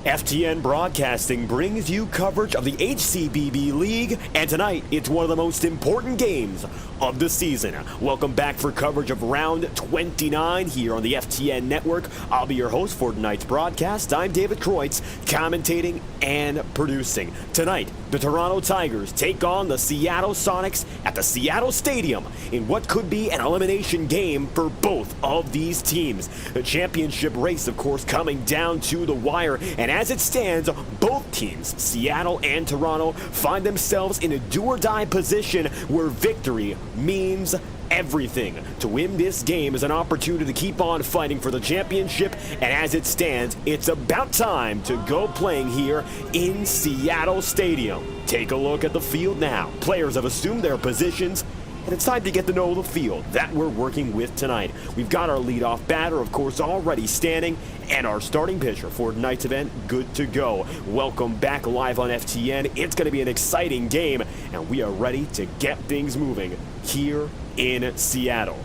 FTN Broadcasting brings you coverage of the HCBB League, and tonight it's one of the most important games of the season. Welcome back for coverage of round 29 here on the FTN network. I'll be your host for tonight's broadcast. I'm David Kreutz, commentating and producing. Tonight, the Toronto Tigers take on the Seattle Sonics at the Seattle Stadium in what could be an elimination game for both of these teams. The championship race, of course, coming down to the wire, and as it stands, both teams, Seattle and Toronto, find themselves in a do-or-die position where victory means everything. To win this game is an opportunity to keep on fighting for the championship, and as it stands, it's about time to go playing here in Seattle Stadium. Take a look at the field now. Players have assumed their positions, and it's time to get to know the field that we're working with tonight. We've got our leadoff batter, of course, already standing, and our starting pitcher for tonight's event, good to go. Welcome back live on FTN. It's going to be an exciting game, and we are ready to get things moving here in Seattle.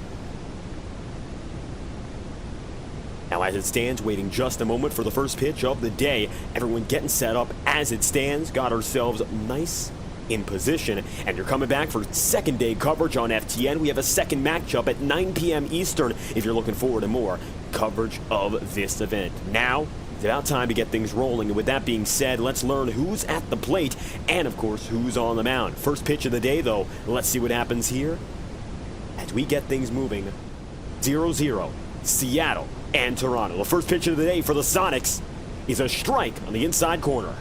Now, as it stands, waiting just a moment for the first pitch of the day. Everyone getting set up as it stands. Got ourselves nice in position, and you're coming back for second day coverage on FTN. We have a second matchup at 9 p.m. Eastern if you're looking forward to more coverage of this event. Now, it's about time to get things rolling, and with that being said, let's learn who's at the plate and, of course, who's on the mound. First pitch of the day, though, let's see what happens here as we get things moving. 0-0, Seattle and Toronto. The first pitch of the day for the Sonics is a strike on the inside corner.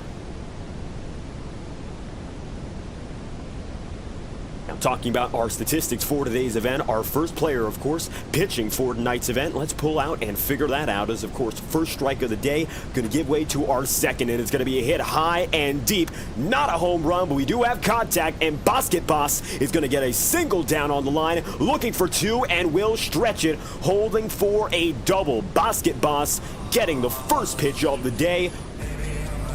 Now, talking about our statistics for today's event, our first player, of course, pitching for tonight's event. Let's pull out and figure that out as, of course, first strike of the day. Going to give way to our second, and it's going to be a hit high and deep. Not a home run, but we do have contact, and Basket Boss is going to get a single down on the line, looking for two, and will stretch it, holding for a double. Basket Boss getting the first pitch of the day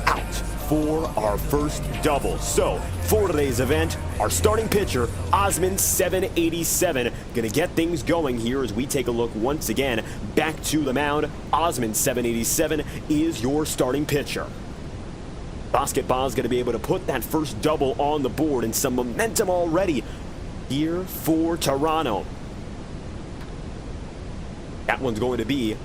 out for our first double. So, for today's event, our starting pitcher, Osman 787, going to get things going here as we take a look once again back to the mound. Osman 787 is your starting pitcher. Basketball is going to be able to put that first double on the board, and some momentum already here for Toronto. That one's going to be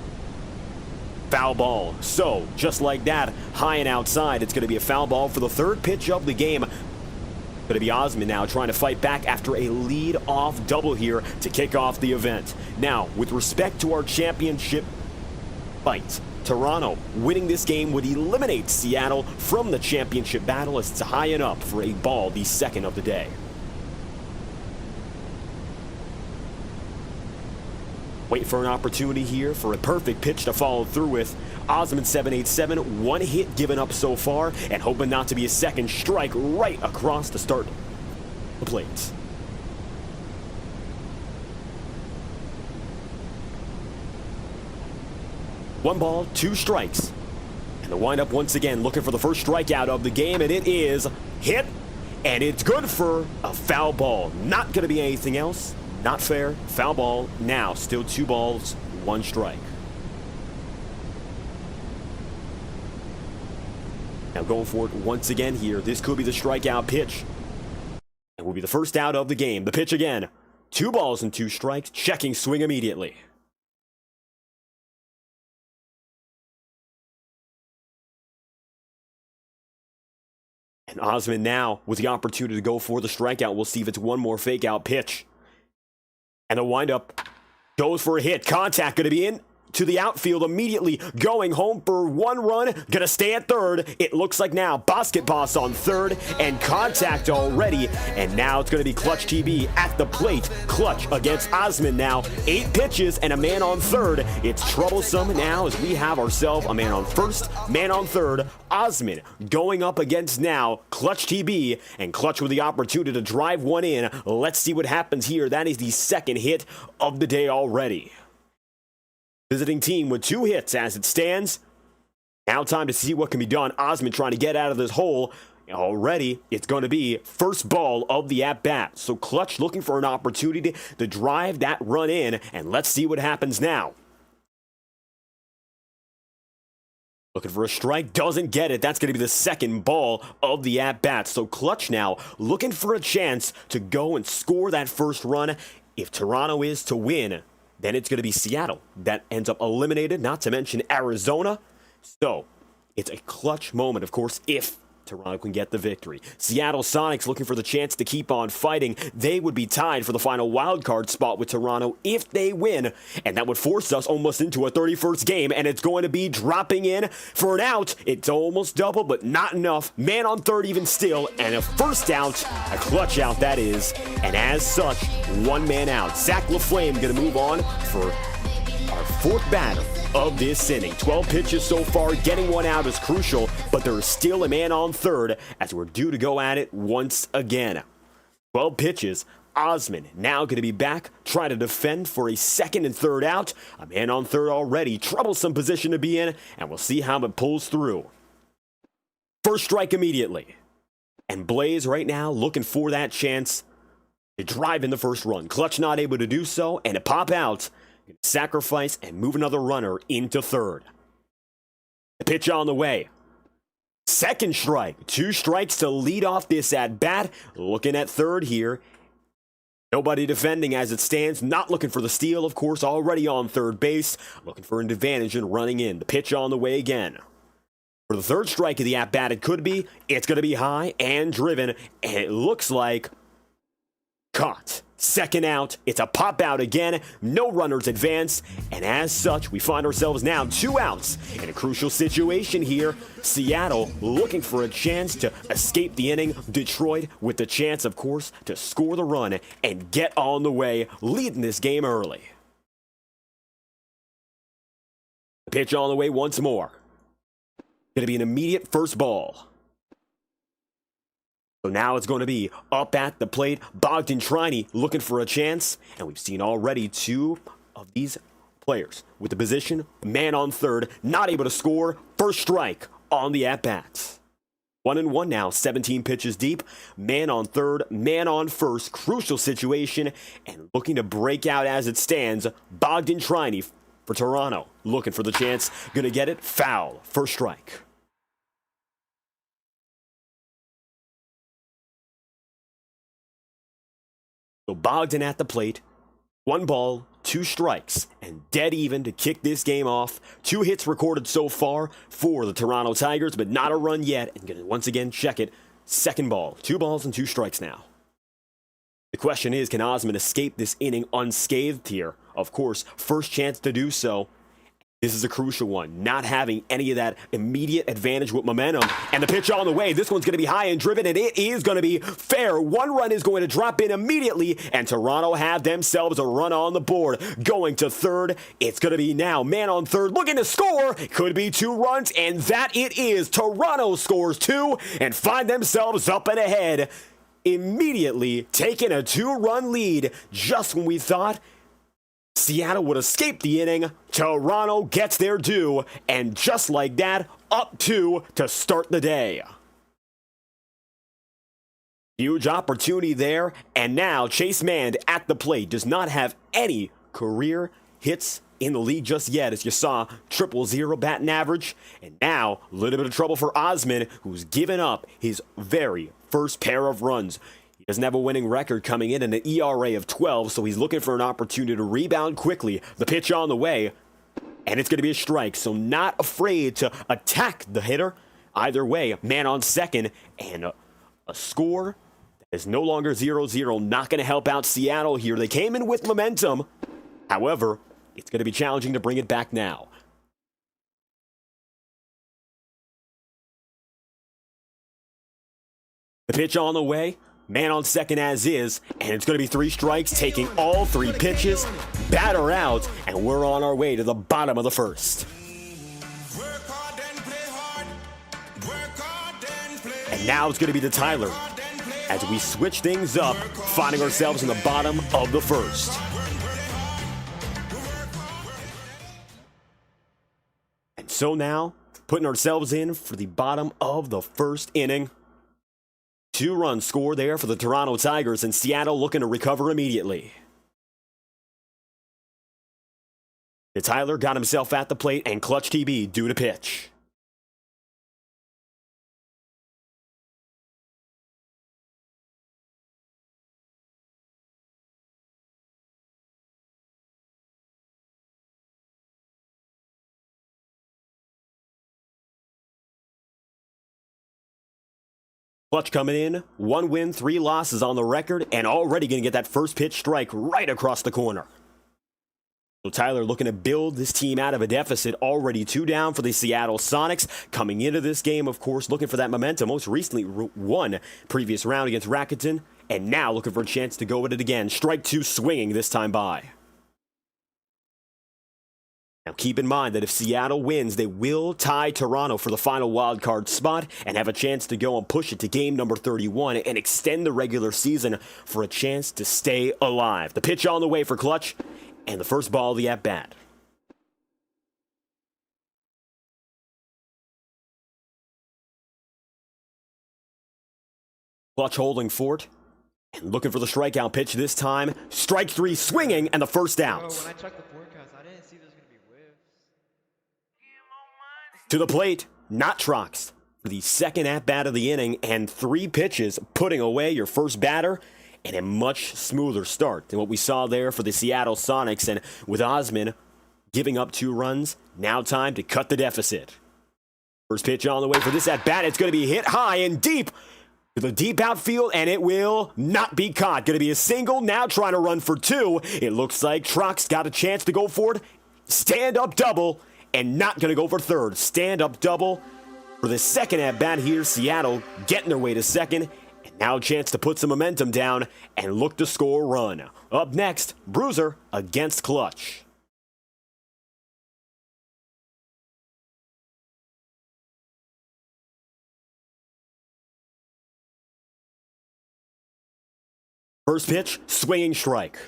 foul ball. So, just like that, high and outside, it's going to be a foul ball for the third pitch of the game. Going to be Osman now trying to fight back after a lead-off double here to kick off the event. Now, with respect to our championship fight, Toronto winning this game would eliminate Seattle from the championship battle as it's high and up for a ball, the second of the day. Wait for an opportunity here for a perfect pitch to follow through with. Osman 787, one hit given up so far, and hoping not to be a second strike right across to start the plate. One ball, two strikes. And the windup once again looking for the first strikeout of the game, and it is hit, and it's good for a foul ball. Not going to be anything else. Not fair. Foul ball. Now, still 2 balls, 1 strike. Now going for it once again here. This could be the strikeout pitch. It will be the first out of the game. The pitch again. 2 balls and 2 strikes. Checking swing immediately. And Osman now with the opportunity to go for the strikeout. We'll see if it's one more fake out pitch. And the windup goes for a hit. Contact going to be in to the outfield immediately. Going home for 1 run. Going to stay at third. It looks like now Basket Boss on third. And contact already. And now it's going to be Clutch TV at the plate. Clutch against Osman now. 8 pitches and a man on third. It's troublesome now as we have ourselves a man on first, man on third. Osman going up against now Clutch TV, and Clutch with the opportunity to drive one in. Let's see what happens here. That is the second hit of the day already. Visiting team with 2 hits as it stands. Now time to see what can be done. Osman trying to get out of this hole. Already, it's going to be first ball of the at-bat. So Clutch looking for an opportunity to drive that run in, and let's see what happens now. Looking for a strike, doesn't get it. That's going to be the second ball of the at-bat. So Clutch now looking for a chance to go and score that first run. If Toronto is to win, then it's going to be Seattle that ends up eliminated, not to mention Arizona. So it's a clutch moment, of course, if Toronto can get the victory. Seattle Sonics looking for the chance to keep on fighting. They would be tied for the final wildcard spot with Toronto if they win, and that would force us almost into a 31st game, and it's going to be dropping in for an out. It's almost double, but not enough. Man on third even still, and a first out, a clutch out that is, and as such, one man out. Zach LaFlame going to move on for our fourth batter of this inning. 12 pitches so far. Getting one out is crucial, but there is still a man on third as we're due to go at it once again. 12 pitches. Osman now going to be back, try to defend for a second and third out. A man on third already. Troublesome position to be in, and we'll see how it pulls through. First strike immediately. And Blaze right now looking for that chance to drive in the first run. Clutch not able to do so, and to pop out. Sacrifice and move another runner into third. The pitch on the way. Second strike. 2 strikes to lead off this at-bat. Looking at third here. Nobody defending as it stands. Not looking for the steal, of course. Already on third base. Looking for an advantage and running in. The pitch on the way again. For the third strike of the at-bat, it could be. It's going to be high and driven. And it looks like caught. Second out, it's a pop out again, no runners advance, and as such, we find ourselves now 2 outs in a crucial situation here. Seattle looking for a chance to escape the inning. Detroit with the chance, of course, to score the run and get on the way, leading this game early. Pitch on the way once more. Going to be an immediate first ball. So now it's going to be up at the plate. Bogdan Triney looking for a chance. And we've seen already 2 of these players with the position. Man on third, not able to score. First strike on the at-bats. 1-1 now, 17 pitches deep. Man on third, man on first. Crucial situation. And looking to break out as it stands. Bogdan Triney for Toronto. Looking for the chance. Gonna get it. Foul. First strike. So Bogdan at the plate, 1 ball, 2 strikes, and dead even to kick this game off. 2 hits recorded so far for the Toronto Tigers, but not a run yet. And gonna once again check it. Second ball, 2 balls and 2 strikes now. The question is, can Osman escape this inning unscathed here? Of course, first chance to do so. This is a crucial one, not having any of that immediate advantage with momentum. And the pitch on the way, this one's going to be high and driven, and it is going to be fair. 1 run is going to drop in immediately, and Toronto have themselves a run on the board. Going to third, it's going to be now man on third, looking to score. Could be 2 runs, and that it is. Toronto scores 2 and find themselves up and ahead. Immediately taking a 2-run lead just when we thought Seattle would escape the inning. Toronto gets their due, and just like that, up 2 to start the day. Huge opportunity there, and now Chase Mand at the plate does not have any career hits in the league just yet, as you saw, 000 batting average, and now a little bit of trouble for Osman, who's given up his very first pair of runs. Doesn't have a winning record coming in an ERA of 12, so he's looking for an opportunity to rebound quickly. The pitch on the way, and it's going to be a strike, so not afraid to attack the hitter. Either way, man on second, and a score that is no longer 0-0. Not going to help out Seattle here. They came in with momentum. However, it's going to be challenging to bring it back now. The pitch on the way. Man on second as is, and it's going to be 3 strikes, taking all 3 pitches, batter out, and we're on our way to the bottom of the first. And now it's going to be to Tyler as we switch things up, finding ourselves in the bottom of the first. And so now, putting ourselves in for the bottom of the first inning. 2-run score there for the Toronto Tigers, and Seattle looking to recover immediately. Tyler got himself at the plate, and Clutch TB due to pitch. Clutch coming in, 1 win, 3 losses on the record, and already going to get that first pitch strike right across the corner. So Tyler looking to build this team out of a deficit, already 2 down for the Seattle Sonics. Coming into this game, of course, looking for that momentum. Most recently won previous round against Rakuten, and now looking for a chance to go at it again. Strike 2 swinging this time by. Now keep in mind that if Seattle wins, they will tie Toronto for the final wildcard spot and have a chance to go and push it to game number 31 and extend the regular season for a chance to stay alive. The pitch on the way for Clutch, and the first ball of the at-bat. Clutch holding fort and looking for the strikeout pitch this time. Strike 3 swinging, and the first out. When I checked the forecast, I didn't see there's going to be whiffs. To the plate, not Trox for the second at-bat of the inning, and 3 pitches, putting away your first batter, and a much smoother start than what we saw there for the Seattle Sonics. And with Osman giving up 2 runs, now time to cut the deficit. First pitch on the way for this at-bat. It's going to be hit high and deep to the deep outfield, and it will not be caught. Going to be a single, now trying to run for 2. It looks like Trox got a chance to go for it. Stand-up double, and not going to go for third. Stand-up double for the second at-bat here. Seattle getting their way to second. Now a chance to put some momentum down and look to score a run. Up next, Bruiser against Clutch. First pitch, swinging strike.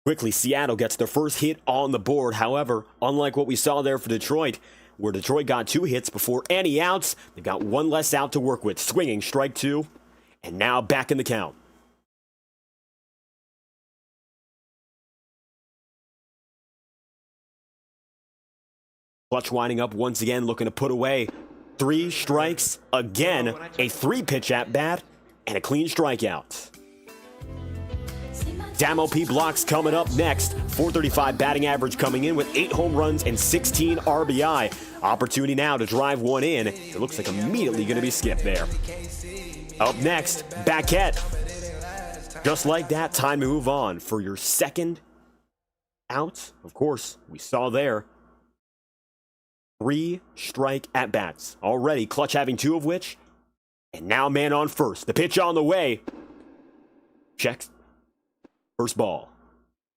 Quickly, Seattle gets their first hit on the board. However, unlike what we saw there for Detroit, where Detroit got 2 hits before any outs, they got 1 less out to work with. Swinging strike 2, and now back in the count. Clutch winding up once again, looking to put away 3 strikes. Again, a 3-pitch at-bat, and a clean strikeout. Damo P. Blocks coming up next. .435 batting average coming in with 8 home runs and 16 RBI. Opportunity now to drive one in. It looks like immediately going to be skipped there. Up next, Baquette. Just like that, time to move on for your second out. Of course, we saw there 3 strike at-bats. Already, Clutch having 2 of which. And now man on first. The pitch on the way. Checks. First ball.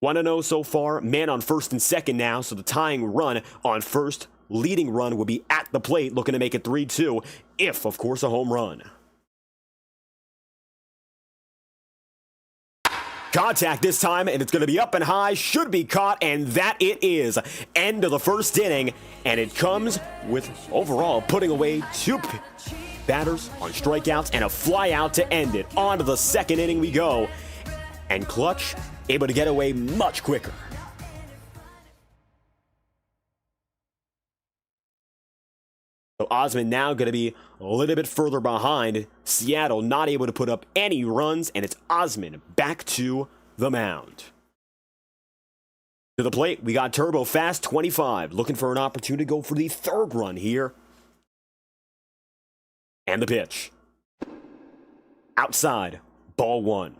1-0 so far. Man on first and second now, so the tying run on first. Leading run will be at the plate, looking to make it 3-2, if, of course, a home run. Contact this time, and it's going to be up and high, should be caught, and that it is. End of the first inning, and it comes with, overall, putting away 2 batters on strikeouts and a fly out to end it. On to the second inning we go. And Clutch able to get away much quicker. So Osman now going to be a little bit further behind. Seattle not able to put up any runs, and it's Osman back to the mound. To the plate, we got Turbo Fast 25, looking for an opportunity to go for the 3rd run here. And the pitch. Outside, ball 1.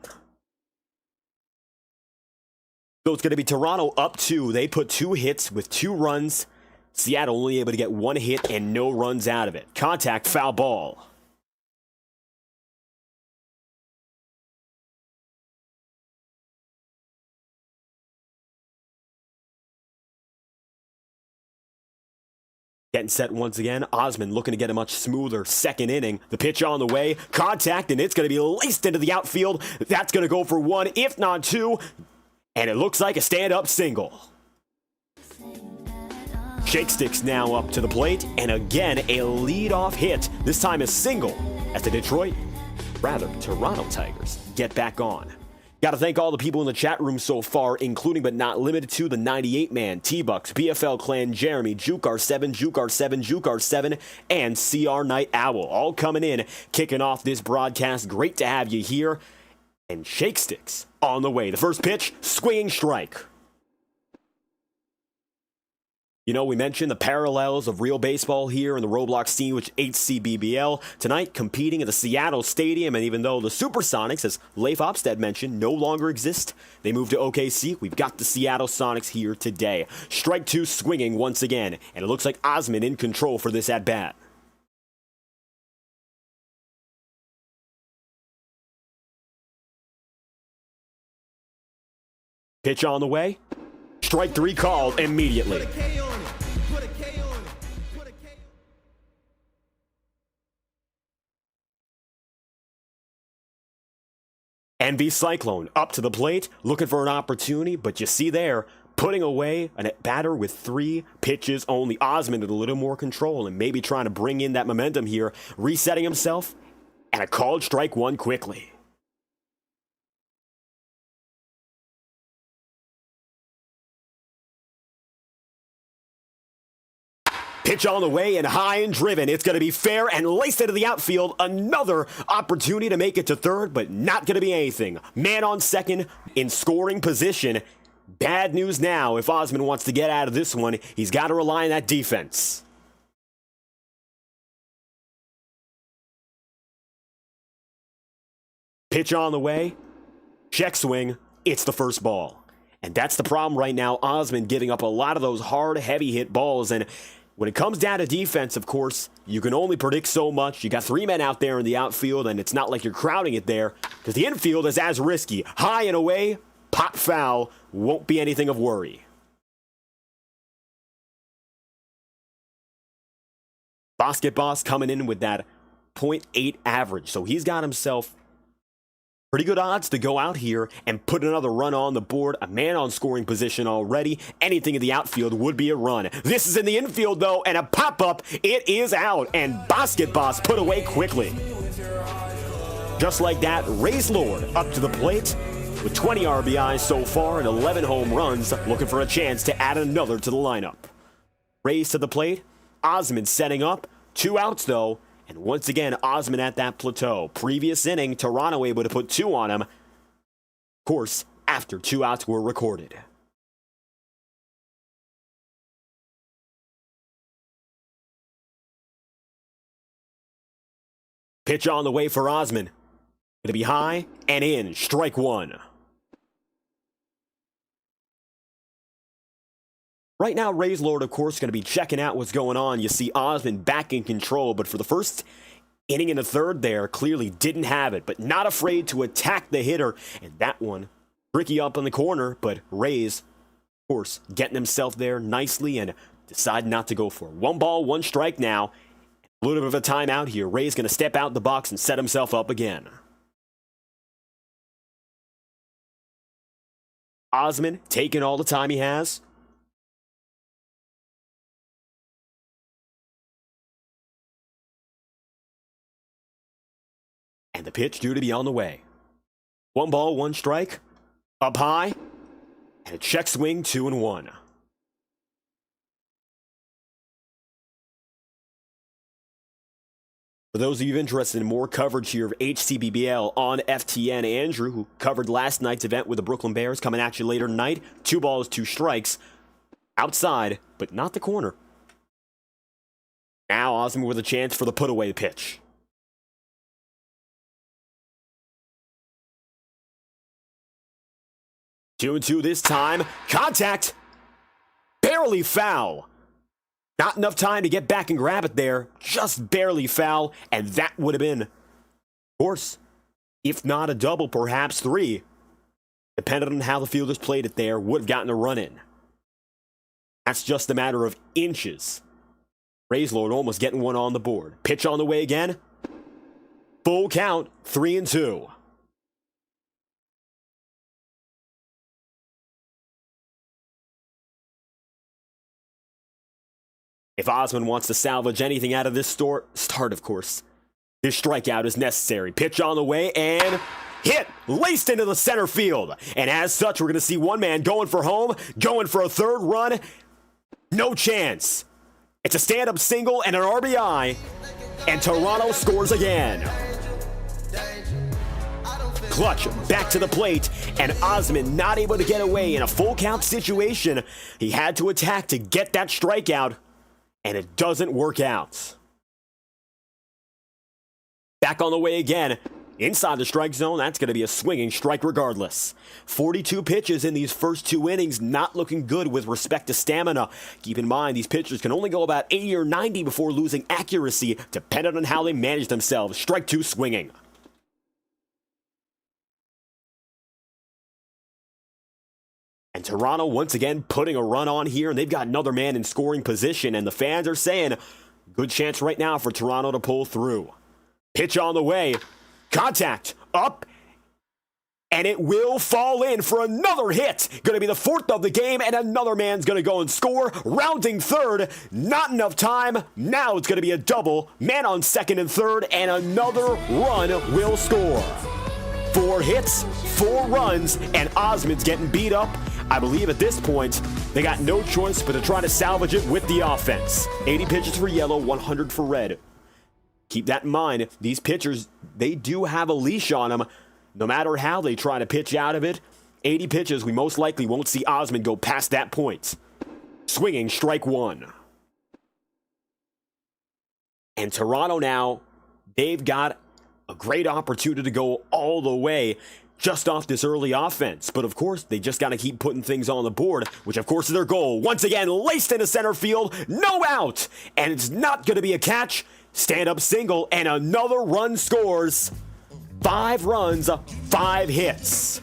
So it's going to be Toronto up 2. They put 2 hits with 2 runs. Seattle only able to get 1 hit and no runs out of it. Contact, foul ball. Getting set once again. Osman looking to get a much smoother second inning. The pitch on the way. Contact, and it's going to be laced into the outfield. That's going to go for 1, if not 2. And it looks like a stand-up single. Shake Sticks now up to the plate, and again, a lead-off hit. This time a single as the Toronto Tigers get back on. Got to thank all the people in the chat room so far, including but not limited to the 98-man, T-Bucks, BFL Clan, Jeremy, Jukar7, Jukar7, Jukar7, and CR Night Owl. All coming in, kicking off this broadcast. Great to have you here. And Shake Sticks on the way. The first pitch, swinging strike. You know, we mentioned the parallels of real baseball here in the Roblox scene with HCBBL. Tonight, competing at the Seattle Stadium, and even though the Supersonics, as Leif Opstad mentioned, no longer exist, they moved to OKC. We've got the Seattle Sonics here today. Strike two swinging once again, and it looks like Osman in control for this at-bat. Pitch on the way. Strike three called immediately. NV Cyclone up to the plate, looking for an opportunity, but you see there, putting away a batter with 3 pitches only. Osman with a little more control and maybe trying to bring in that momentum here, resetting himself, and a called strike one quickly. Pitch on the way and high and driven. It's going to be fair and laced into the outfield. Another opportunity to make it to third, but not going to be anything. Man on second in scoring position. Bad news now. If Osman wants to get out of this one, he's got to rely on that defense. Pitch on the way. Check swing. It's the first ball. And that's the problem right now. Osman giving up a lot of those hard, heavy hit balls. And when it comes down to defense, of course, you can only predict so much. You got 3 men out there in the outfield, and it's not like you're crowding it there because the infield is as risky. High and away, pop foul, won't be anything of worry. Basket Boss coming in with that .8 average, so he's got himself pretty good odds to go out here and put another run on the board. A man on scoring position already. Anything in the outfield would be a run. This is in the infield, though, and a pop-up. It is out, and Basket Boss put away quickly. Just like that, Ray's Lord up to the plate with 20 RBIs so far and 11 home runs, looking for a chance to add another to the lineup. Ray's to the plate. Osman setting up. 2 outs, though. And once again, Osman at that plateau. Previous inning, Toronto able to put 2 on him. Of course, after 2 outs were recorded. Pitch on the way for Osman. Going to be high and in. Strike one. Right now, Ray's Lord, of course, going to be checking out what's going on. You see Osman back in control, but for the first inning and a third there, clearly didn't have it, but not afraid to attack the hitter. And that one, tricky up in the corner, but Ray's, of course, getting himself there nicely and decided not to go for it. 1 ball, 1 strike now. A little bit of a timeout here. Ray's going to step out the box and set himself up again. Osman taking all the time he has. And the pitch due to be on the way. 1 ball, 1 strike. Up high. And a check swing, 2-1. For those of you interested in more coverage here of HCBBL on FTN, Andrew, who covered last night's event with the Brooklyn Bears, coming at you later tonight. 2 balls, 2 strikes. Outside, but not the corner. Now Osman with a chance for the put-away pitch. 2-2 this time. Contact. Barely foul. Not enough time to get back and grab it there. Just barely foul. And that would have been, of course, if not a double, perhaps 3. Depending on how the fielders played it there, would have gotten a run in. That's just a matter of inches. Ray's Lord almost getting one on the board. Pitch on the way again. Full count. 3-2. If Osman wants to salvage anything out of this start, of course, this strikeout is necessary. Pitch on the way and hit, laced into the center field. And as such, we're going to see one man going for home, going for a third run. No chance. It's a stand-up single and an RBI, and Toronto scores again. Clutch back to the plate, and Osmond not able to get away in a full count situation. He had to attack to get that strikeout, and it doesn't work out. Back on the way again. Inside the strike zone, that's going to be a swinging strike regardless. 42 pitches in these first 2 innings, not looking good with respect to stamina. Keep in mind, these pitchers can only go about 80 or 90 before losing accuracy, depending on how they manage themselves. Strike 2 swinging. And Toronto once again putting a run on here, and they've got another man in scoring position, and the fans are saying, good chance right now for Toronto to pull through. Pitch on the way. Contact, up, and it will fall in for another hit. Going to be the 4th of the game, and another man's going to go and score. Rounding third, not enough time. Now it's going to be a double. Man on second and third, and another run will score. 4 hits, 4 runs, and Osmond's getting beat up. I believe at this point, they got no choice but to try to salvage it with the offense. 80 pitches for yellow, 100 for red. Keep that in mind. These pitchers, they do have a leash on them. No matter how they try to pitch out of it, 80 pitches, we most likely won't see Osmond go past that point. Swinging strike 1. And Toronto now, they've got a great opportunity to go all the way just off this early offense. But of course, they just got to keep putting things on the board, which of course is their goal. Once again, laced into center field, no out. And it's not going to be a catch. Stand-up single, and another run scores. 5 runs, 5 hits.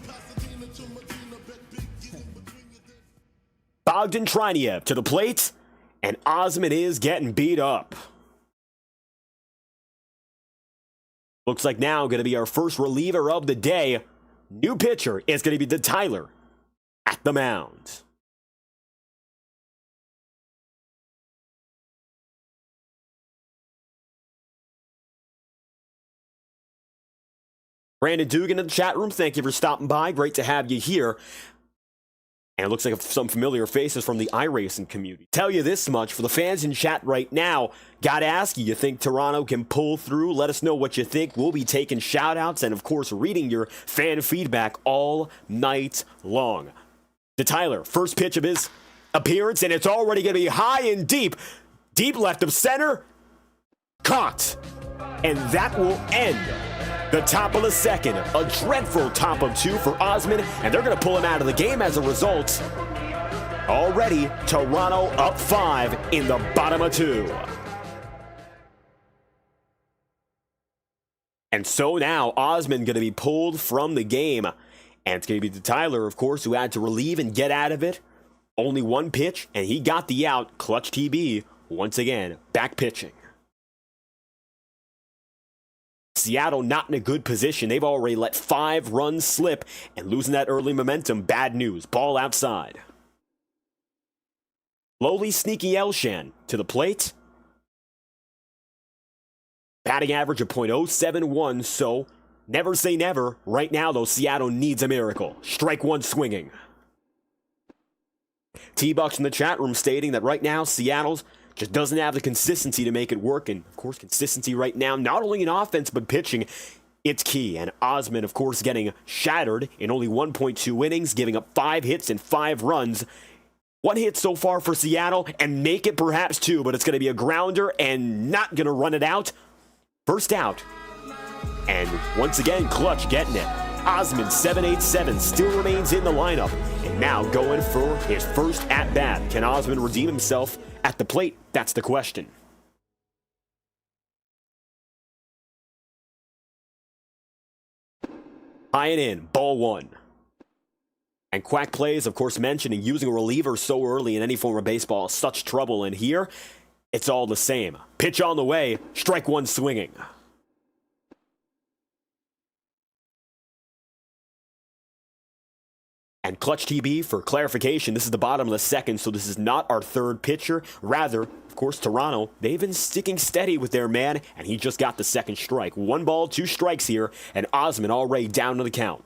Bogdan Triniev to the plate, and Osmond is getting beat up. Looks like now going to be our first reliever of the day. New pitcher is going to be Tyler at the mound. Brandon Dugan in the chat room, thank you for stopping by. Great to have you here. And it looks like some familiar faces from the iRacing community. Tell you this much, for the fans in chat right now, gotta ask you think Toronto can pull through? Let us know what you think. We'll be taking shout-outs and, of course, reading your fan feedback all night long. To Tyler, first pitch of his appearance, and it's already going to be high and deep. Deep left of center. Caught. And that will end the top of the second. A dreadful top of 2 for Osmond, and they're going to pull him out of the game as a result. Already, Toronto up 5 in the bottom of 2. And so now, Osmond going to be pulled from the game. And it's going to be to Tyler, of course, who had to relieve and get out of it. Only 1 pitch, and he got the out. Clutch TB, once again, back pitching. Seattle not in a good position. They've already let 5 runs slip, and losing that early momentum, bad news. Ball outside. Lowly sneaky Elshan to the plate. Batting average of .071, so never say never. Right now, though, Seattle needs a miracle. Strike 1 swinging. T-Bucks in the chat room stating that right now, Seattle's just doesn't have the consistency to make it work. And, of course, consistency right now, not only in offense, but pitching, it's key. And Osmond, of course, getting shattered in only 1.2 innings, giving up 5 hits and 5 runs. 1 hit so far for Seattle, and make it perhaps 2, but it's going to be a grounder and not going to run it out. First out. And once again, Clutch getting it. Osmond, 787, still remains in the lineup. And now going for his first at-bat. Can Osmond redeem himself at the plate? That's the question. High and in, ball 1. And Quack plays, of course, mentioning using a reliever so early in any form of baseball is such trouble. And here, it's all the same. Pitch on the way, strike 1 swinging. And Clutch TB, for clarification, this is the bottom of the second, so this is not our third pitcher. Rather, of course, Toronto, they've been sticking steady with their man, and he just got the second strike. 1 ball, 2 strikes here, and Osmond already down to the count.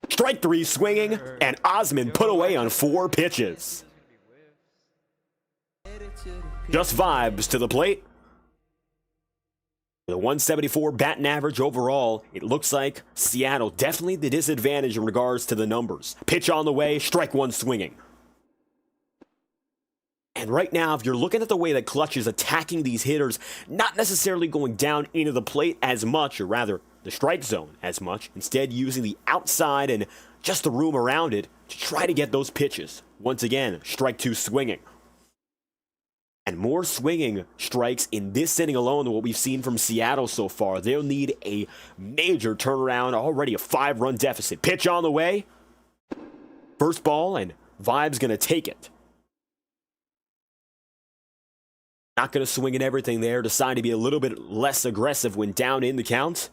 Strike 3 swinging, and Osmond put away on 4 pitches. Just vibes to the plate. With a 174 batting average overall, it looks like Seattle definitely the disadvantage in regards to the numbers. Pitch on the way, strike one swinging. And right now, if you're looking at the way that Clutch is attacking these hitters, not necessarily going down into the plate as much, or rather the strike zone as much, instead using the outside and just the room around it to try to get those pitches. Once again, strike two swinging. And more swinging strikes in this inning alone than what we've seen from Seattle so far. They'll need a major turnaround, already a 5-run deficit. Pitch on the way. First ball, and Vibe's going to take it. Not going to swing at everything there. Decide to be a little bit less aggressive when down in the count.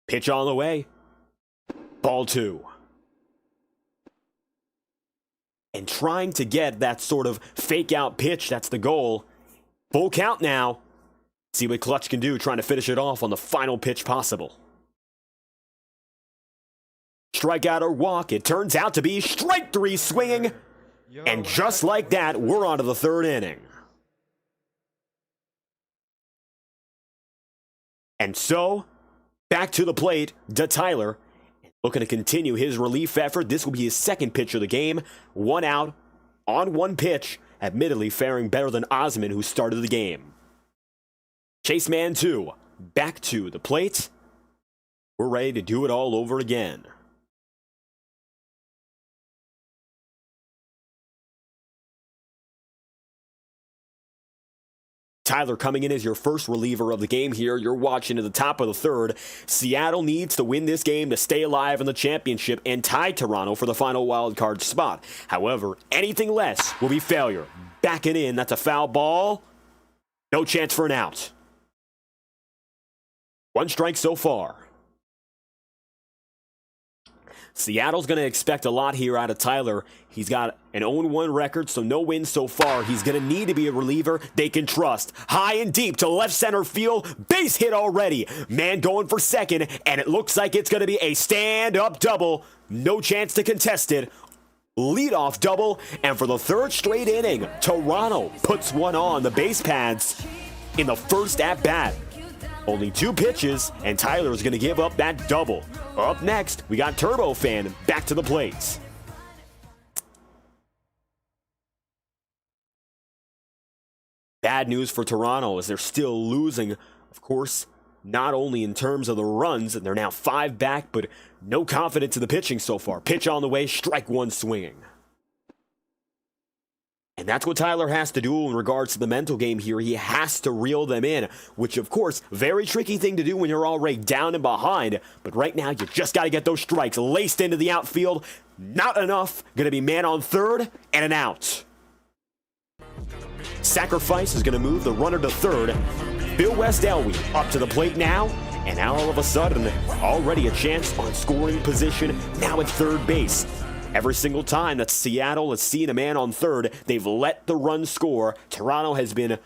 Pitch on the way. Ball two. And trying to get that sort of fake out pitch, that's the goal. Full count now. See what Clutch can do, trying to finish it off on the final pitch possible. Strikeout or walk, it turns out to be strike three swinging. And just like that, we're on to the third inning. And so, back to the plate, Tyler. Looking to continue his relief effort. This will be his second pitch of the game. 1 out on 1 pitch. Admittedly faring better than Osman, who started the game. Chase man 2. Back to the plate. We're ready to do it all over again. Tyler coming in as your first reliever of the game here. You're watching to the top of the third. Seattle needs to win this game to stay alive in the championship and tie Toronto for the final wild card spot. However, anything less will be failure. Back it in. That's a foul ball. No chance for an out. 1 strike so far. Seattle's going to expect a lot here out of Tyler. He's got an 0-1 record, so no wins so far. He's going to need to be a reliever they can trust. High and deep to left center field. Base hit already. Man going for second, and it looks like it's going to be a stand-up double. No chance to contest it. Leadoff double, and for the third straight inning, Toronto puts one on the base pads in the first at-bat. Only 2 pitches, and Tyler is going to give up that double. Up next, we got Turbo Fan back to the plate. Bad news for Toronto as they're still losing, of course, not only in terms of the runs, and they're now 5 back, but no confidence in the pitching so far. Pitch on the way, strike one swinging. And that's what Tyler has to do in regards to the mental game here. He has to reel them in, which, of course, very tricky thing to do when you're already down and behind. But right now, you just got to get those strikes laced into the outfield. Not enough. Going to be man on third and an out. Sacrifice is going to move the runner to third. Bill West Elway up to the plate now. And now all of a sudden, already a chance on scoring position now at third base. Every single time that Seattle has seen a man on third, they've let the run score. Toronto has been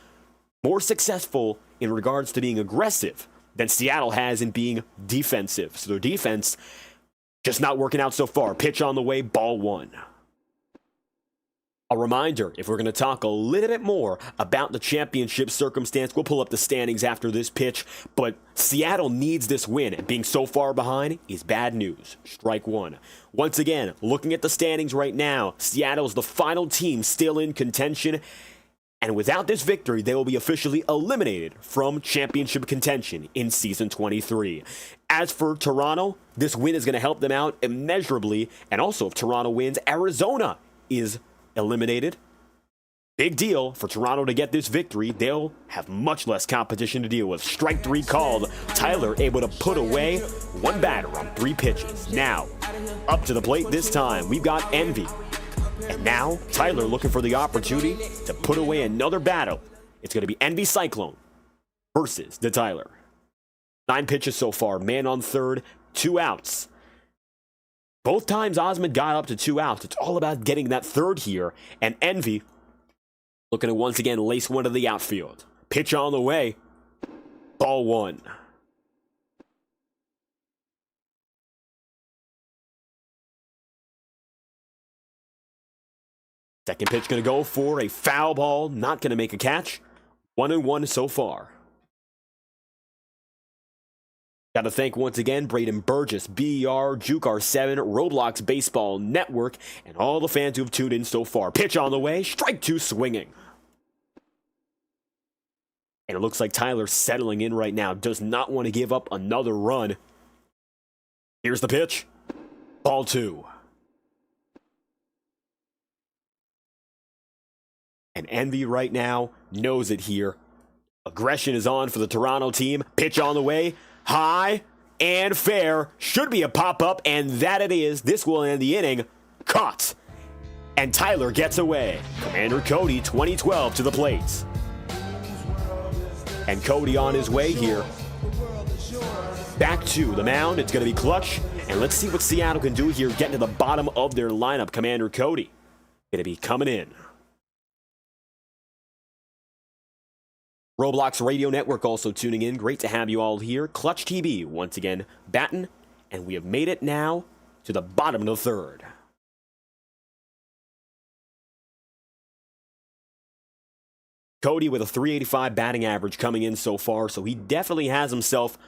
more successful in regards to being aggressive than Seattle has in being defensive. So their defense just not working out so far. Pitch on the way, ball one. A reminder, if we're going to talk a little bit more about the championship circumstance, we'll pull up the standings after this pitch, but Seattle needs this win, and being so far behind is bad news. Strike one. Once again, looking at the standings right now, Seattle is the final team still in contention, and without this victory, they will be officially eliminated from championship contention in Season 23. As for Toronto, this win is going to help them out immeasurably, and also if Toronto wins, Arizona is eliminated. Big deal for Toronto to get this victory. They'll have much less competition to deal with. Strike three called. Tyler able to put away one batter on 3 pitches. Now, up to the plate this time, we've got Envy. And now, Tyler looking for the opportunity to put away another battle. It's going to be Envy Cyclone versus the Tyler. 9 pitches so far. Man on third, 2 outs. Both times Osmond got up to 2 outs. It's all about getting that third here. And Envy looking to once again lace one to the outfield. Pitch on the way. Ball one. Second pitch going to go for a foul ball. Not going to make a catch. 1-1 so far. Got to thank once again Braden Burgess, BER, JukeR7, Roblox Baseball Network, and all the fans who have tuned in so far. Pitch on the way, strike 2 swinging. And it looks like Tyler settling in right now. Does not want to give up another run. Here's the pitch. Ball 2. And Envy right now knows it here. Aggression is on for the Toronto team. Pitch on the way. High and fair. Should be a pop-up, and that it is. This will end the inning. Caught. And Tyler gets away. Commander Cody, 2012, to the plate. And Cody on his way here. Back to the mound. It's going to be clutch. And let's see what Seattle can do here, getting to the bottom of their lineup. Commander Cody going to be coming in. Roblox Radio Network also tuning in. Great to have you all here. Clutch TB once again batting. And we have made it now to the bottom of the third. Cody with a .385 batting average coming in so far, so he definitely has himself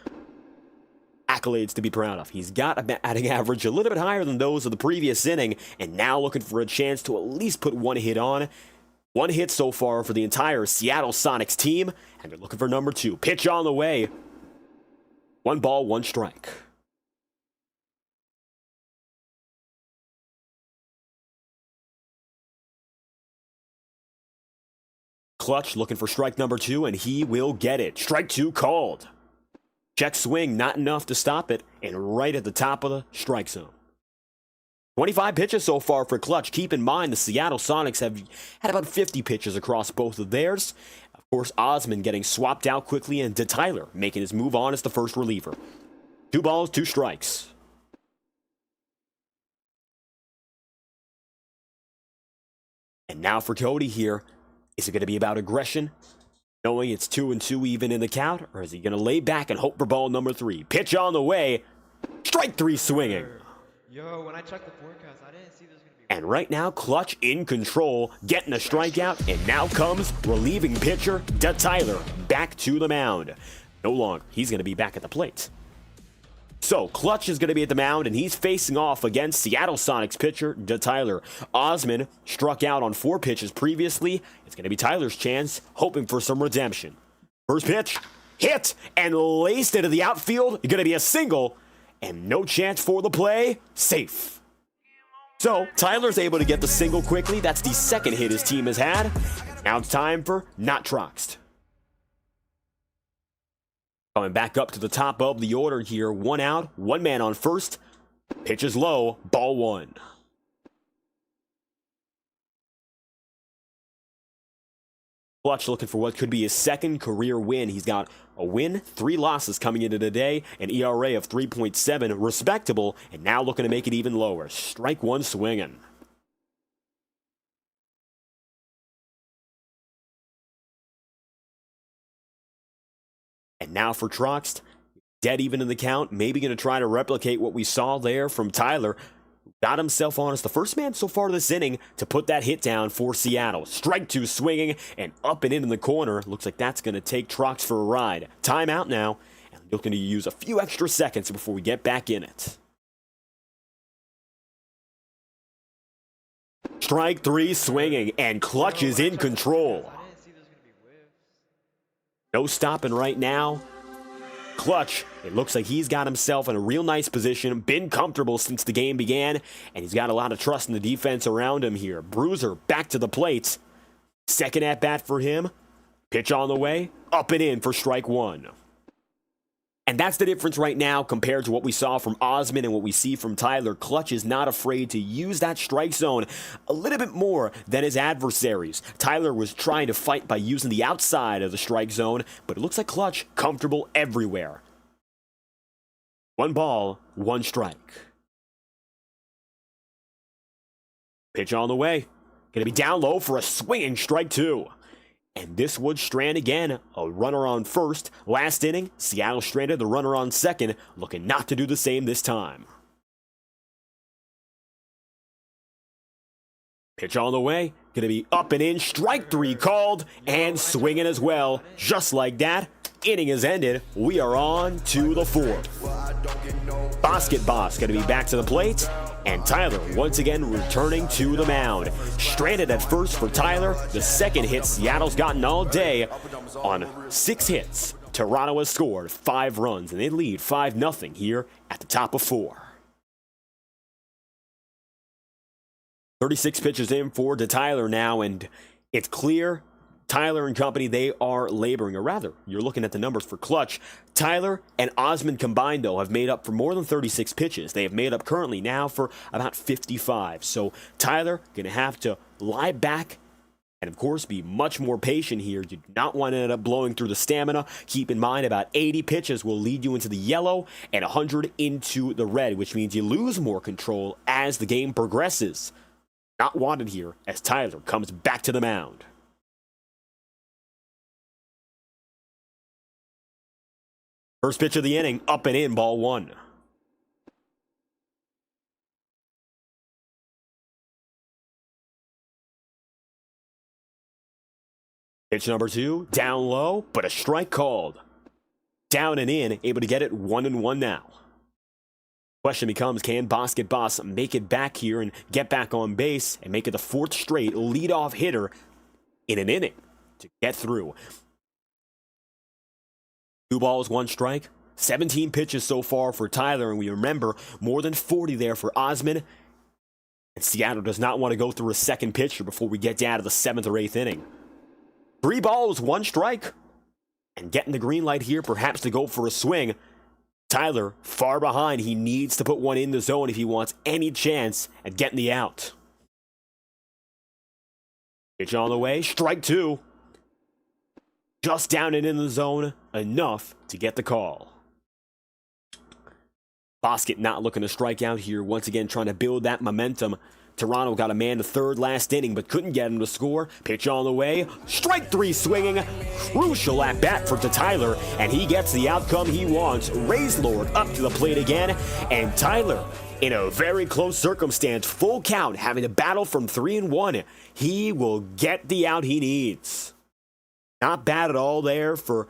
accolades to be proud of. He's got a batting average a little bit higher than those of the previous inning, and now looking for a chance to at least put one hit on. One hit so far for the entire Seattle Sonics team, and they're looking for number 2. Pitch on the way. 1 ball, 1 strike. Clutch looking for strike number 2, and he will get it. Strike 2 called. Check swing, not enough to stop it, and right at the top of the strike zone. 25 pitches so far for Clutch. Keep in mind, the Seattle Sonics have had about 50 pitches across both of theirs. Of course, Osmond getting swapped out quickly, and Tyler making his move on as the first reliever. 2 balls, 2 strikes. And now for Cody here. Is it going to be about aggression, knowing it's 2-2 even in the count, or is he going to lay back and hope for ball number 3? Pitch on the way. Strike 3 swinging. Yo, when I checked the forecast, I didn't see this was going to be... And right now, Clutch in control, getting a strikeout, and now comes relieving pitcher Tyler back to the mound. No longer. He's going to be back at the plate. So, Clutch is going to be at the mound, and he's facing off against Seattle Sonics pitcher Tyler. Osmond struck out on 4 pitches previously. It's going to be Tyler's chance, hoping for some redemption. First pitch, hit, and laced into the outfield. It's going to be a single, and no chance for the play. Safe. So, Tyler's able to get the single quickly. That's the second hit his team has had. Now it's time for Not Troxed. Coming back up to the top of the order here. 1 out, 1 man on first. Pitch is low, ball 1. Clutch looking for what could be his second career win. He's got a win, 3 losses coming into today, an ERA of 3.7, respectable, and now looking to make it even lower. Strike 1 swinging. And now for Troxed, dead even in the count, maybe going to try to replicate what we saw there from Tyler. Got himself on as the first man so far this inning to put that hit down for Seattle. Strike 2 swinging and up and in the corner. Looks like that's going to take Trox for a ride. Timeout now, and looking to use a few extra seconds before we get back in it. Strike 3 swinging, and Clutch is in control. No stopping right now. Clutch, it looks like he's got himself in a real nice position, been comfortable since the game began, and he's got a lot of trust in the defense around him here. Bruiser back to the plate. Second at bat for him. Pitch on the way, up and in for strike 1. And that's the difference right now compared to what we saw from Osmond and what we see from Tyler. Clutch is not afraid to use that strike zone a little bit more than his adversaries. Tyler was trying to fight by using the outside of the strike zone, but it looks like Clutch comfortable everywhere. 1 ball, 1 strike. Pitch on the way. Gonna be down low for a swinging strike 2. And this would strand again, a runner on first. Last inning, Seattle stranded the runner on second, looking not to do the same this time. Pitch on the way. Going to be up and in. Strike 3 called. And swinging as well. Just like that. Inning is ended. We are on to the 4th. Basket Boss going to be back to the plate. And Tyler once again returning to the mound. Stranded at first for Tyler. The second hit Seattle's gotten all day. On 6 hits, Toronto has scored 5 runs. And they lead 5-0 here at the top of 4. 36 pitches in for Tyler now, and it's clear Tyler and company, they are laboring, or rather, you're looking at the numbers for Clutch. Tyler and Osmond combined, though, have made up for more than 36 pitches. They have made up currently now for about 55. So Tyler going to have to lie back and, of course, be much more patient here. You do not want to end up blowing through the stamina. Keep in mind, about 80 pitches will lead you into the yellow and 100 into the red, which means you lose more control as the game progresses. Not wanted here as Tyler comes back to the mound. First pitch of the inning, up and in, ball 1. Pitch number 2, down low, but a strike called. Down and in, able to get it 1-1 now. Question becomes, can Basket Boss make it back here and get back on base and make it the 4th straight leadoff hitter in an inning to get through? 2 balls, 1 strike. 17 pitches so far for Tyler, and we remember more than 40 there for Osmond. And Seattle does not want to go through a second pitcher before we get down to the 7th or 8th inning. 3 balls, 1 strike. And getting the green light here, perhaps to go for a swing. Tyler, far behind. He needs to put one in the zone if he wants any chance at getting the out. Pitch on the way. Strike 2. Just down and in the zone. Enough to get the call. Basket not looking to strike out here. Once again, trying to build that momentum. Toronto got a man to third last inning, but couldn't get him to score. Pitch on the way. Strike 3 swinging. Crucial at bat for Tyler, and he gets the outcome he wants. Raise Lord up to the plate again, and Tyler, in a very close circumstance, full count, having to battle from 3-1. He will get the out he needs. Not bad at all there for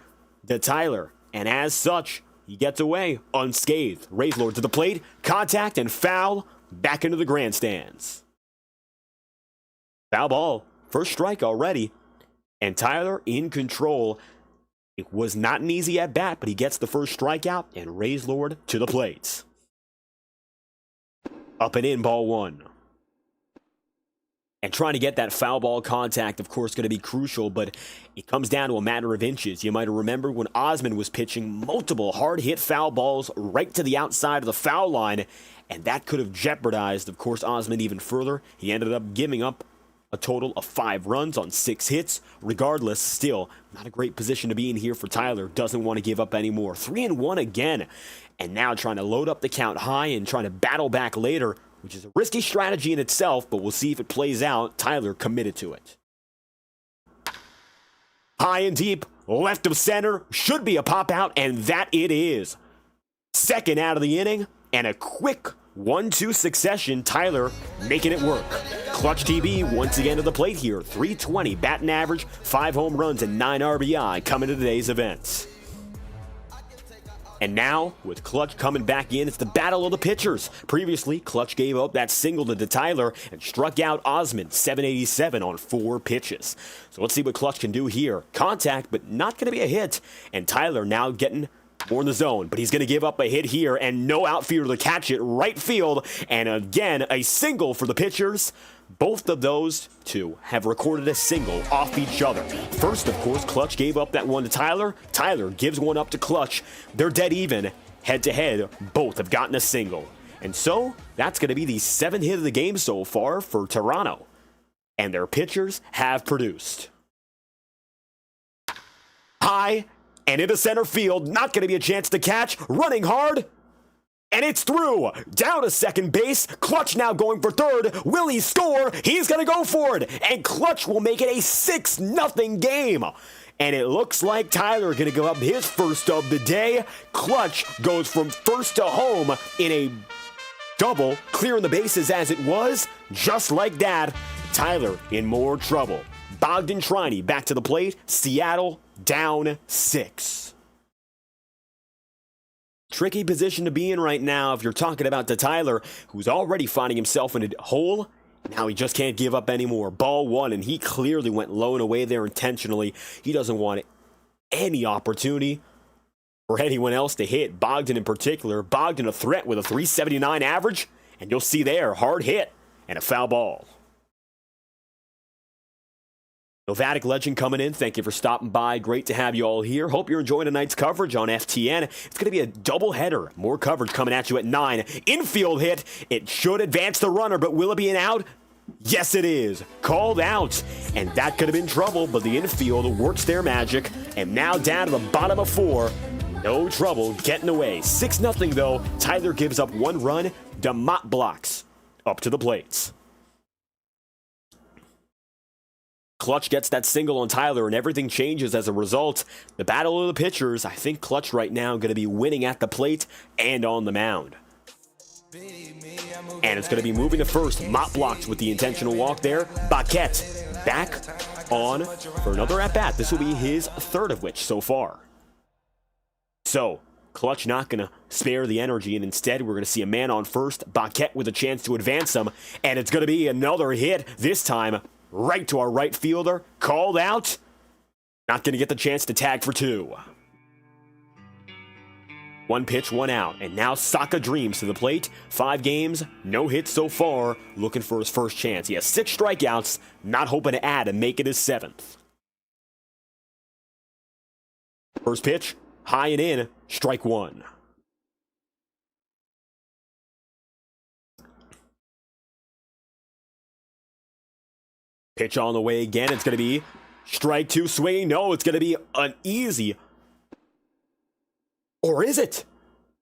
Tyler, and as such, he gets away unscathed. Raise Lord to the plate, contact and foul. Back into the grandstands. Foul ball. First strike already. And Tyler in control. It was not an easy at bat, but he gets the first strikeout and Raise Lord to the plate. Up and in, ball 1. And trying to get that foul ball contact, of course, going to be crucial, but it comes down to a matter of inches. You might remember when Osmond was pitching multiple hard-hit foul balls right to the outside of the foul line, and that could have jeopardized, of course, Osmond even further. He ended up giving up a total of 5 runs on 6 hits. Regardless, still, not a great position to be in here for Tyler. Doesn't want to give up anymore. 3-1 again, and now trying to load up the count high and trying to battle back later, which is a risky strategy in itself, but we'll see if it plays out. Tyler committed to it. High and deep, left of center, should be a pop out, and that it is. Second out of the inning, and a quick 1-2 succession. Tyler making it work. Clutch TB once again to the plate here. 320 batting average, 5 home runs, and 9 RBI coming to today's events. And now, with Clutch coming back in, it's the battle of the pitchers. Previously, Clutch gave up that single to Tyler and struck out Osmond, 787 on 4 pitches. So let's see what Clutch can do here. Contact, but not going to be a hit. And Tyler now getting more in the zone, but he's going to give up a hit here, and no outfielder to catch it. Right field, and again, a single for the pitchers. Both of those two have recorded a single off each other. First, of course, Clutch gave up that one to Tyler. Tyler gives one up to Clutch. They're dead even. Head-to-head, both have gotten a single. And so, that's going to be the 7th hit of the game so far for Toronto. And their pitchers have produced. High and into center field. Not going to be a chance to catch. Running hard. And it's through. Down to second base. Clutch now going for third. Will he score? He's going to go for it. And Clutch will make it a 6-0 game. And it looks like Tyler going to give up his first of the day. Clutch goes from first to home in a double, clearing the bases as it was. Just like that, Tyler in more trouble. Bogdan Triney back to the plate. Seattle down 6. Tricky position to be in right now if you're talking about the Tyler, who's already finding himself in a hole. Now he just can't give up anymore. Ball 1, and he clearly went low and away there intentionally. He doesn't want any opportunity for anyone else to hit. Bogdan in particular. Bogdan a threat with a 379 average. And you'll see there, hard hit and a foul ball. Novatic Legend coming in. Thank you for stopping by. Great to have you all here. Hope you're enjoying tonight's coverage on FTN. It's going to be a doubleheader. More coverage coming at you at 9. Infield hit. It should advance the runner, but will it be an out? Yes, it is. Called out. And that could have been trouble, but the infield works their magic. And now down to the bottom of 4. No trouble getting away. 6-0 though. Tyler gives up 1 run. DeMott blocks up to the plates. Clutch gets that single on Tyler, and everything changes as a result. The battle of the pitchers. I think Clutch right now going to be winning at the plate and on the mound. And it's going to be moving to first. Mott blocks with the intentional walk there. Baquette back on for another at-bat. This will be his 3rd of which so far. So, Clutch not going to spare the energy, and instead we're going to see a man on first. Baquette with a chance to advance him, and it's going to be another hit, this time right to our right fielder. Called out. Not going to get the chance to tag for 2. 1 pitch, 1 out, and now Saka Dreams to the plate. 5 games, no hits so far, looking for his first chance. He has 6 strikeouts, not hoping to add and make it his 7th. First pitch. High and in, strike 1. Pitch on the way again. It's going to be strike 2 swinging. No, it's going to be an easy. Or is it?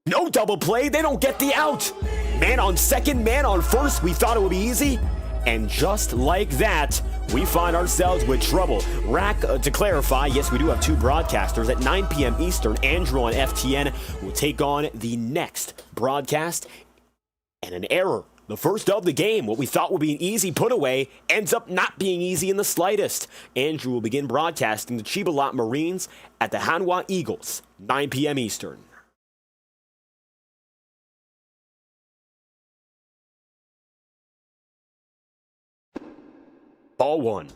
No double play. They don't get the out. Man on second, man on first. We thought it would be easy. And just like that, we find ourselves with trouble. To clarify, yes, we do have 2 broadcasters. At 9 p.m. Eastern, Andrew on FTN will take on the next broadcast. And an error. The first of the game, what we thought would be an easy put away, ends up not being easy in the slightest. Andrew will begin broadcasting the Chiba-Lot Marines at the Hanwha Eagles, 9 p.m. Eastern. Ball 1.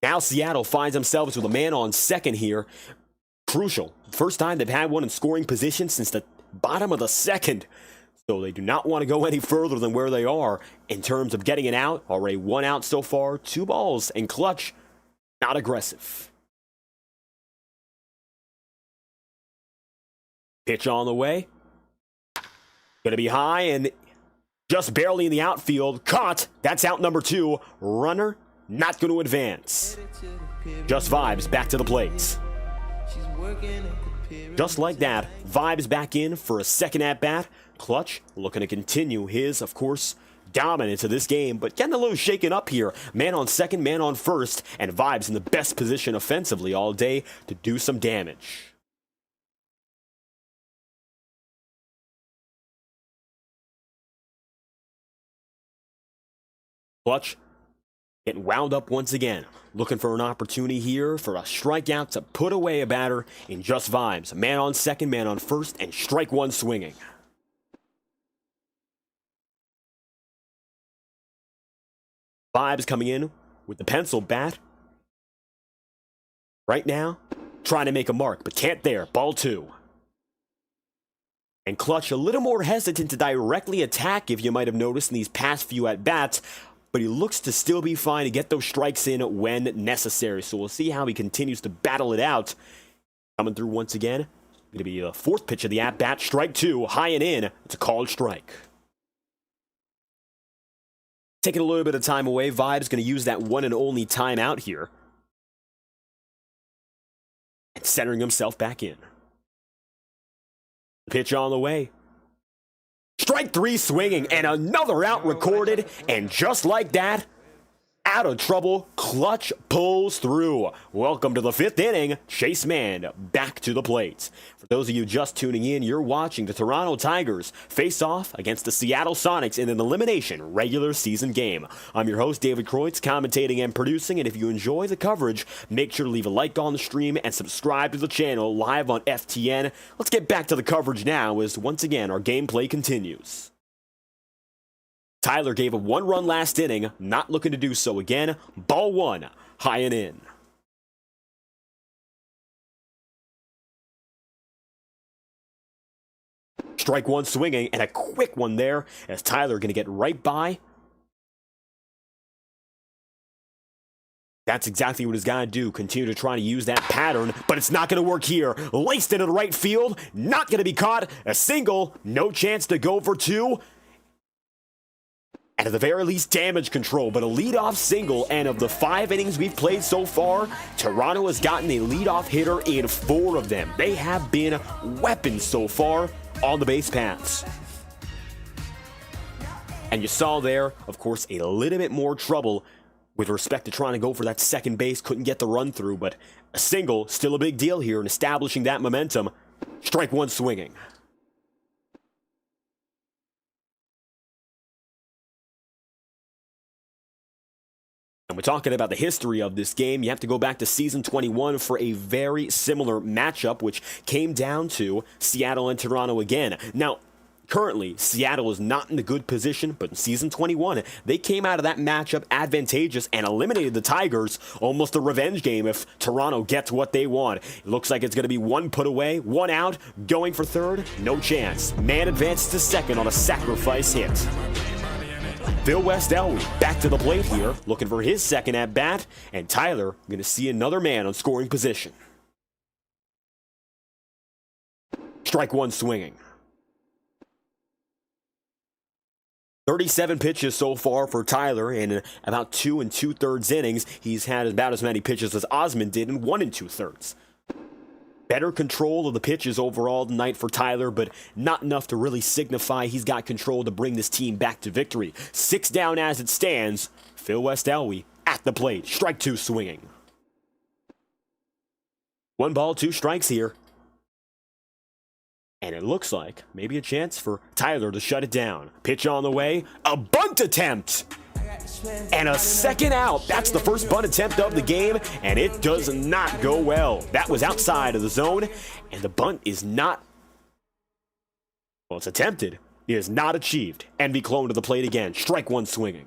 Now Seattle finds themselves with a man on second here. Crucial. First time they've had one in scoring position since the bottom of the 2nd. So they do not want to go any further than where they are in terms of getting it out. Already 1 out so far, 2 balls, and Clutch not aggressive. Pitch on the way. Going to be high and just barely in the outfield. Caught. That's out number 2. Runner not going to advance. Just Vibes back to the plate. Just like that, Vibes back in for a second at-bat. Clutch looking to continue his, of course, dominance of this game, but getting a little shaken up here. Man on second, man on first, and Vibes in the best position offensively all day to do some damage. Clutch getting wound up once again. Looking for an opportunity here for a strikeout to put away a batter in Just Vibes. Man on second, man on first, and strike 1 swinging. Vibes coming in with the pencil bat. Right now, trying to make a mark, but can't there. Ball 2. And Clutch a little more hesitant to directly attack, if you might have noticed in these past few at-bats. But he looks to still be fine to get those strikes in when necessary. So we'll see how he continues to battle it out. Coming through once again. Going to be the 4th pitch of the at-bat. Strike 2, high and in. It's a called strike. Taking a little bit of time away. Vibes going to use that one and only timeout here. And centering himself back in. Pitch on the way. Strike 3 swinging, and another out recorded, and just like that, Out of trouble, Clutch pulls through. Welcome to the 5th inning. Chase Mann back to the plate. For those of you just tuning in, you're watching the Toronto Tigers face off against the Seattle Sonics in an elimination regular season game. I'm your host, David Kreutz, commentating and producing, and if you enjoy the coverage, make sure to leave a like on the stream and subscribe to the channel live on FTN. Let's get back to the coverage now as, once again, our gameplay continues. Tyler gave a 1-run last inning, not looking to do so again. Ball 1, high and in. Strike 1 swinging, and a quick one there as Tyler going to get right by. That's exactly what he's got to do. Continue to try to use that pattern, but it's not going to work here. Laced into the right field, not going to be caught. A single, no chance to go for 2. And at the very least, damage control, but a leadoff single. And of the 5 innings we've played so far, Toronto has gotten a leadoff hitter in 4 of them. They have been weapons so far on the base paths. And you saw there, of course, a little bit more trouble with respect to trying to go for that second base. Couldn't get the run through, but a single, still a big deal here in establishing that momentum. Strike 1 swinging. And we're talking about the history of this game. You have to go back to season 21 for a very similar matchup, which came down to Seattle and Toronto again. Now, currently, Seattle is not in a good position, but in season 21, they came out of that matchup advantageous and eliminated the Tigers. Almost a revenge game if Toronto gets what they want. It looks like it's going to be 1 put away, 1 out, going for 3rd, no chance. Man advances to 2nd on a sacrifice hit. Phil West-Elwey back to the plate here, looking for his 2nd at-bat, and Tyler going to see another man on scoring position. Strike 1 swinging. 37 pitches so far for Tyler in about 2 2/3 innings. He's had about as many pitches as Osmond did in 1 2/3. Better control of the pitches overall tonight for Tyler, but not enough to really signify he's got control to bring this team back to victory. 6 down as it stands. Phil West-Elwey at the plate. Strike 2 swinging. 1 ball, 2 strikes here. And it looks like maybe a chance for Tyler to shut it down. Pitch on the way. A bunt attempt! And a 2nd out. That's the first bunt attempt of the game, and it does not go well. That was outside of the zone, and the bunt is not, well, it's attempted. It is not achieved. Envy Clone to the plate again. Strike 1 swinging.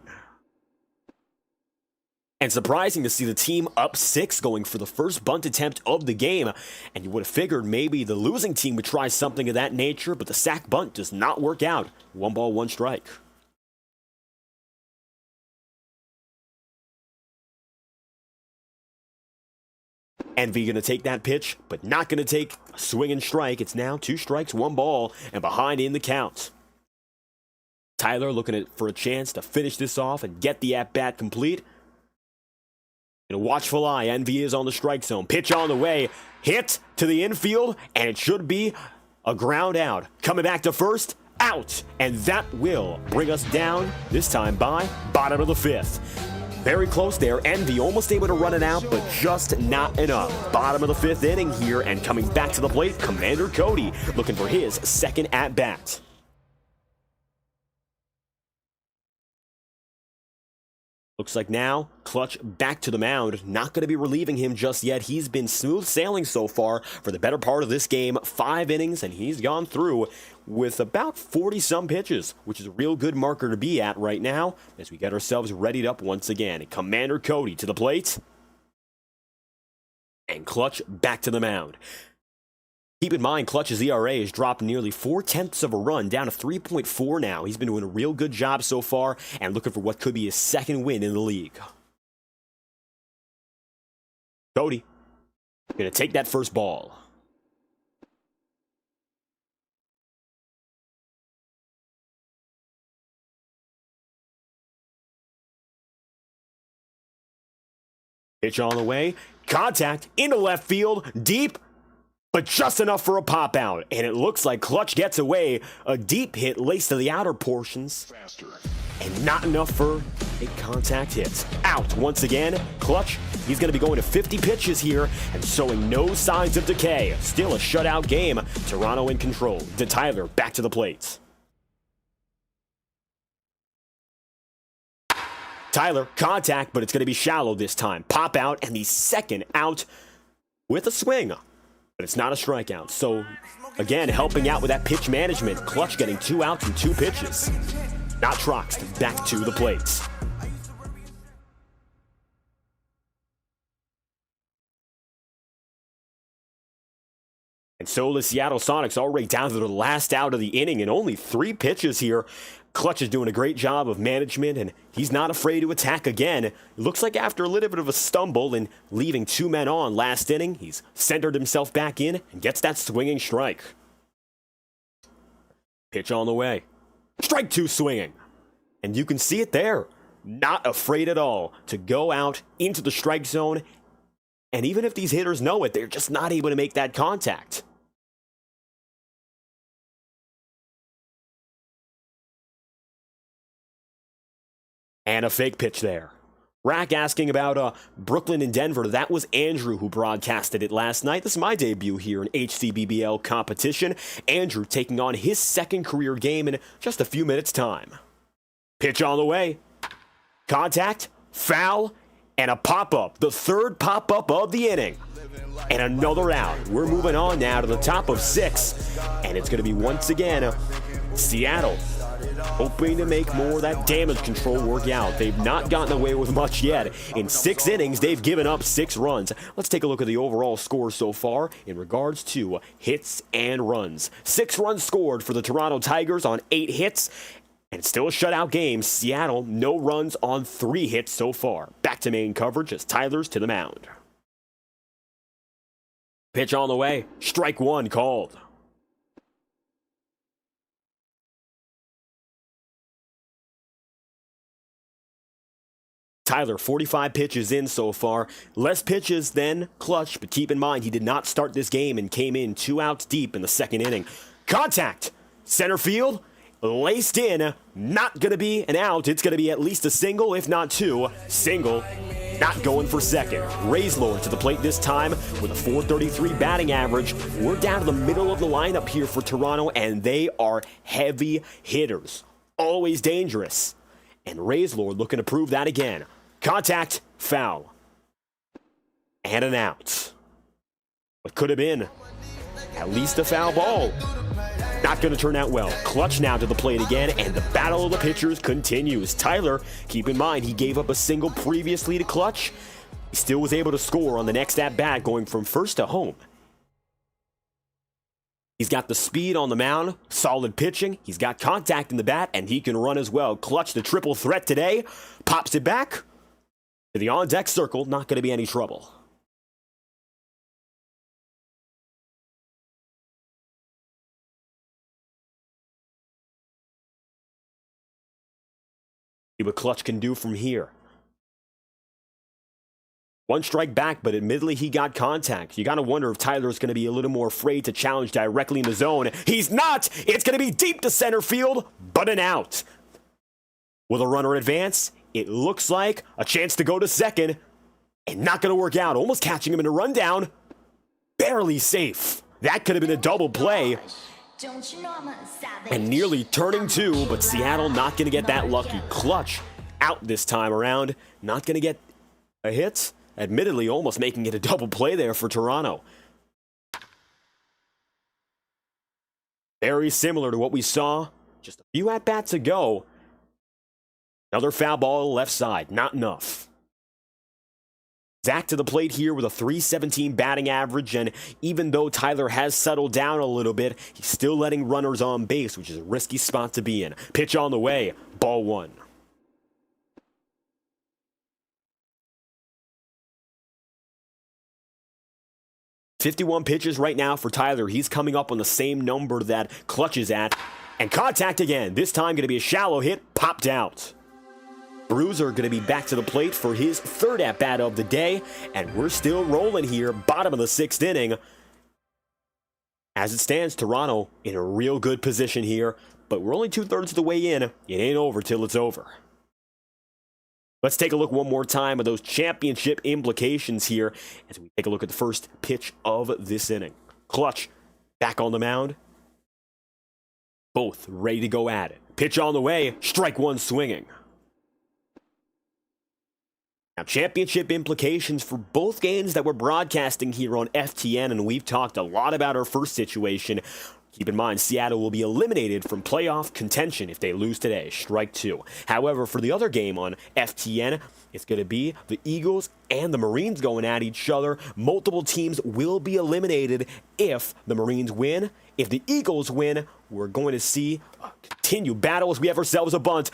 And surprising to see the team up 6 going for the first bunt attempt of the game. And you would have figured maybe the losing team would try something of that nature, but the sack bunt does not work out. 1 ball, 1 strike. Envy going to take that pitch, but not going to take a swing and strike. It's now 2 strikes, 1 ball, and behind in the count. Tyler looking for a chance to finish this off and get the at-bat complete. In a watchful eye, Envy is on the strike zone. Pitch on the way, hit to the infield, and it should be a ground out. Coming back to first, out, and that will bring us down, this time by bottom of the 5th. Very close there. Envy almost able to run it out, but just not enough. Bottom of the 5th inning here, and coming back to the plate, Commander Cody looking for his 2nd at-bat. Looks like now, Clutch back to the mound. Not going to be relieving him just yet. He's been smooth sailing so far for the better part of this game. 5 innings, and he's gone through with about 40-some pitches, which is a real good marker to be at right now as we get ourselves readied up once again. Commander Cody to the plate. And Clutch back to the mound. Keep in mind, Clutch's ERA has dropped nearly 0.4 of a run, down to 3.4 now. He's been doing a real good job so far and looking for what could be his 2nd win in the league. Cody going to take that first ball. Pitch on the way. Contact into left field. Deep. but just enough for a pop out, and it looks like Clutch gets away. A deep hit laced to the outer portions, and not enough for a contact hit. Out once again. Clutch, he's going to be going to 50 pitches here and showing no signs of decay. Still a shutout game. Toronto in control. Tyler back to the plate. Tyler, contact, but it's going to be shallow this time. Pop out, and the second out with a swing. But it's not a strikeout. So, again, helping out with that pitch management. Clutch getting 2 outs and 2 pitches. Not Troxed, back to the plate. And so the Seattle Sonics already down to the last out of the inning and only 3 pitches here. Clutch is doing a great job of management, and he's not afraid to attack again. It looks like after a little bit of a stumble and leaving 2 men on last inning, he's centered himself back in and gets that swinging strike. Pitch on the way. Strike 2 swinging. And you can see it there. Not afraid at all to go out into the strike zone. And even if these hitters know it, they're just not able to make that contact. And a fake pitch there. Rack asking about Brooklyn and Denver. That was Andrew who broadcasted it last night. This is my debut here in HCBBL competition. Andrew taking on his second career game in just a few minutes' time. Pitch on the way. Contact, foul, and a pop-up. The third pop-up of the inning. And another out. We're moving on now to the top of 6. And it's going to be once again Seattle hoping to make more of that damage control work out. They've not gotten away with much yet. In 6 innings, they've given up 6 runs. Let's take a look at the overall score so far in regards to hits and runs. 6 runs scored for the Toronto Tigers on 8 hits. And it's still a shutout game. Seattle, no runs on 3 hits so far. Back to main coverage as Tyler's to the mound. Pitch on the way. Strike 1 called. Tyler, 45 pitches in so far. Less pitches than Clutch, but keep in mind he did not start this game and came in 2 outs deep in the second inning. Contact! Center field, laced in, not going to be an out. It's going to be at least a single, if not 2. Single, not going for second. Raislord to the plate this time with a .433 batting average. We're down to the middle of the lineup here for Toronto, and they are heavy hitters. Always dangerous. And Raislord looking to prove that again. Contact, foul. And an out. What could have been at least a foul ball. Not going to turn out well. Clutch now to the plate again, and the battle of the pitchers continues. Tyler, keep in mind, he gave up a single previously to Clutch. He still was able to score on the next at-bat, going from first to home. He's got the speed on the mound, solid pitching. He's got contact in the bat, and he can run as well. Clutch, the triple threat today, pops it back to the on-deck circle. Not going to be any trouble. See what Clutch can do from here. 1 strike back, but admittedly he got contact. You got to wonder if Tyler's going to be a little more afraid to challenge directly in the zone. He's not! It's going to be deep to center field, but an out. Will the runner advance? It looks like a chance to go to second, and not going to work out. Almost catching him in a rundown. Barely safe. That could have been a double play. And nearly turning 2, but Seattle not going to get that lucky. Clutch out this time around. Not going to get a hit. Admittedly, almost making it a double play there for Toronto. Very similar to what we saw just a few at-bats ago. Another foul ball left side. Not enough. Zach to the plate here with a .317 batting average, and even though Tyler has settled down a little bit, he's still letting runners on base, which is a risky spot to be in. Pitch on the way. Ball 1. .51 pitches right now for Tyler. He's coming up on the same number that Clutch is at. And contact again. This time going to be a shallow hit. Popped out. Bruiser going to be back to the plate for his 3rd at-bat of the day. And we're still rolling here. Bottom of the 6th inning. As it stands, Toronto in a real good position here, but we're only 2/3 of the way in. It ain't over till it's over. Let's take a look one more time at those championship implications here as we take a look at the first pitch of this inning. Clutch back on the mound. Both ready to go at it. Pitch on the way, strike one swinging. Now, championship implications for both games that we're broadcasting here on FTN, and we've talked a lot about our first situation. Keep in mind, Seattle will be eliminated from playoff contention if they lose today, strike two. However, for the other game on FTN, it's going to be the Eagles and the Marines going at each other. Multiple teams will be eliminated if the Marines win. If the Eagles win, we're going to see a continued battle as we have ourselves a bunt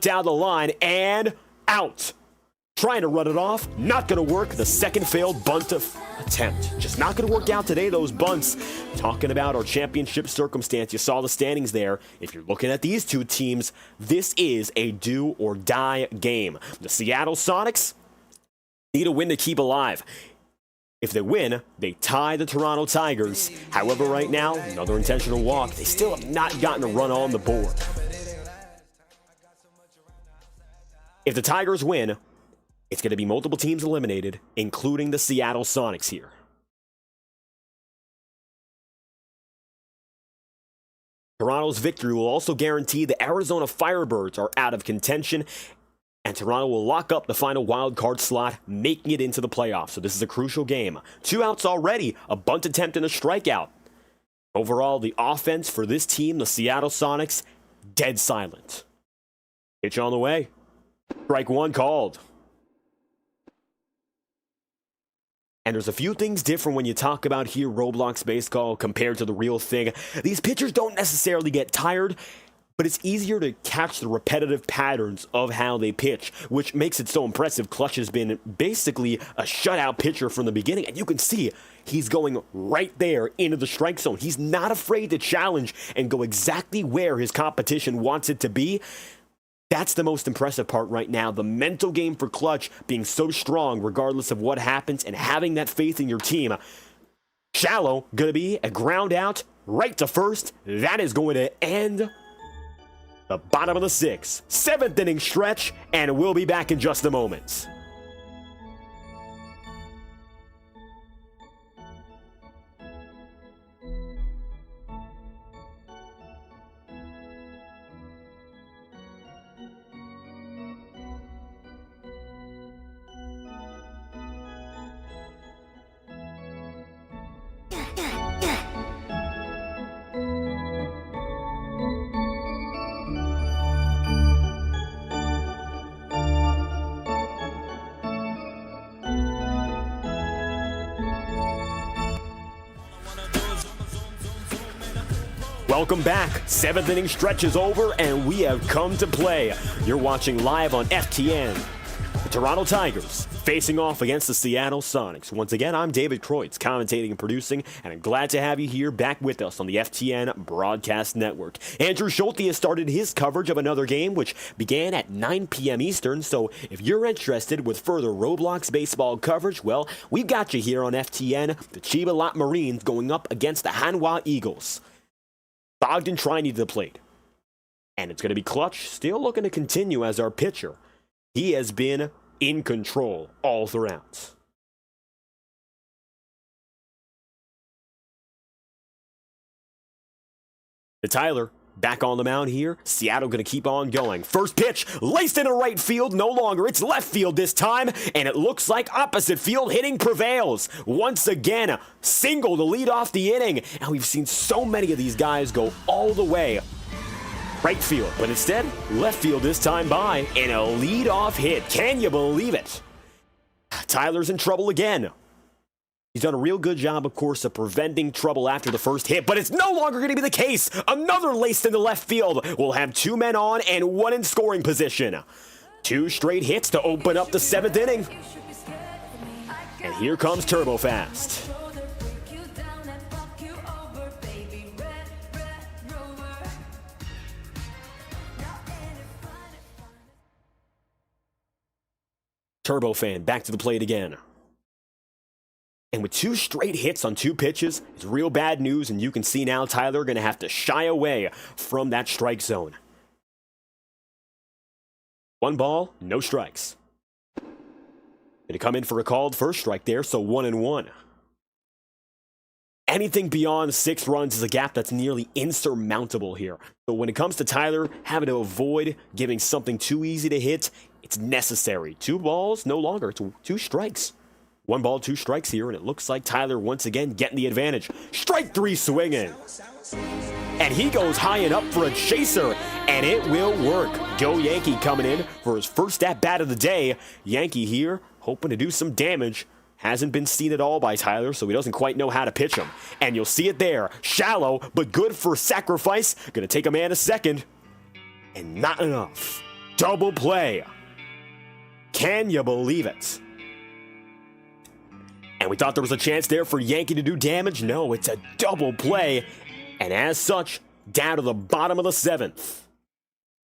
down the line, and out. Trying to run it off, not going to work. The second failed bunt attempt. Just not going to work out today, those bunts. Talking about our championship circumstance, you saw the standings there. If you're looking at these two teams, this is a do or die game. The Seattle Sonics need a win to keep alive. If they win, they tie the Toronto Tigers. However, right now, another intentional walk. They still have not gotten a run on the board. If the Tigers win, it's going to be multiple teams eliminated, including the Seattle Sonics here. Toronto's victory will also guarantee the Arizona Firebirds are out of contention, and Toronto will lock up the final wild card slot, making it into the playoffs. So this is a crucial game. 2 outs already, a bunt attempt and a strikeout. Overall, the offense for this team, the Seattle Sonics, dead silent. Pitch on the way. Strike one called. And there's a few things different when you talk about here Roblox baseball compared to the real thing. These pitchers don't necessarily get tired, but it's easier to catch the repetitive patterns of how they pitch, which makes it so impressive. Clutch has been basically a shutout pitcher from the beginning, and you can see he's going right there into the strike zone. He's not afraid to challenge and go exactly where his competition wants it to be. That's the most impressive part right now. The mental game for Clutch being so strong regardless of what happens and having that faith in your team. Shallow, gonna be a ground out right to first. That is going to end the bottom of the 6th. 7th inning stretch, and we'll be back in just a moment. Welcome back. 7th inning stretch is over, and we have come to play. You're watching live on FTN. The Toronto Tigers facing off against the Seattle Sonics. Once again, I'm David Kreutz, commentating and producing, and I'm glad to have you here back with us on the FTN Broadcast Network. Andrew Schulte has started his coverage of another game, which began at 9 p.m. Eastern, so if you're interested with further Roblox baseball coverage, well, we've got you here on FTN. The Chiba Lot Marines going up against the Hanwha Eagles. Bogdan Trinity to the plate. And it's going to be Clutch, still looking to continue as our pitcher. He has been in control all throughout. The Tyler back on the mound here. Seattle going to keep on going. First pitch laced into right field. No longer. It's left field this time. And it looks like opposite field hitting prevails. Once again, single to lead off the inning. And we've seen so many of these guys go all the way right field. But instead, left field this time by in a lead-off hit. Can you believe it? Tyler's in trouble again. He's done a real good job, of course, of preventing trouble after the first hit, but it's no longer going to be the case. Another laced into left field. We'll have 2 men on and 1 in scoring position. 2 straight hits to open up the 7th inning. And here comes Turbo Fast. Turbo Fan back to the plate again. And with 2 straight hits on 2 pitches, it's real bad news, and you can see now Tyler going to have to shy away from that strike zone. 1 ball, no strikes. Going to come in for a called first strike there, so 1-1. Anything beyond 6 runs is a gap that's nearly insurmountable here. So when it comes to Tyler having to avoid giving something too easy to hit, it's necessary. 2 balls, no longer. It's 2 strikes. 1 ball, 2 strikes here, and it looks like Tyler once again getting the advantage. Strike 3 swinging. And he goes high and up for a chaser, and it will work. Go Yankee coming in for his first at-bat of the day. Yankee here hoping to do some damage. Hasn't been seen at all by Tyler, so he doesn't quite know how to pitch him. And you'll see it there. Shallow, but good for sacrifice. Gonna take a man to second. And not enough. Double play. Can you believe it? And we thought there was a chance there for Yankee to do damage. No, it's a double play. And as such, down to the bottom of the 7th.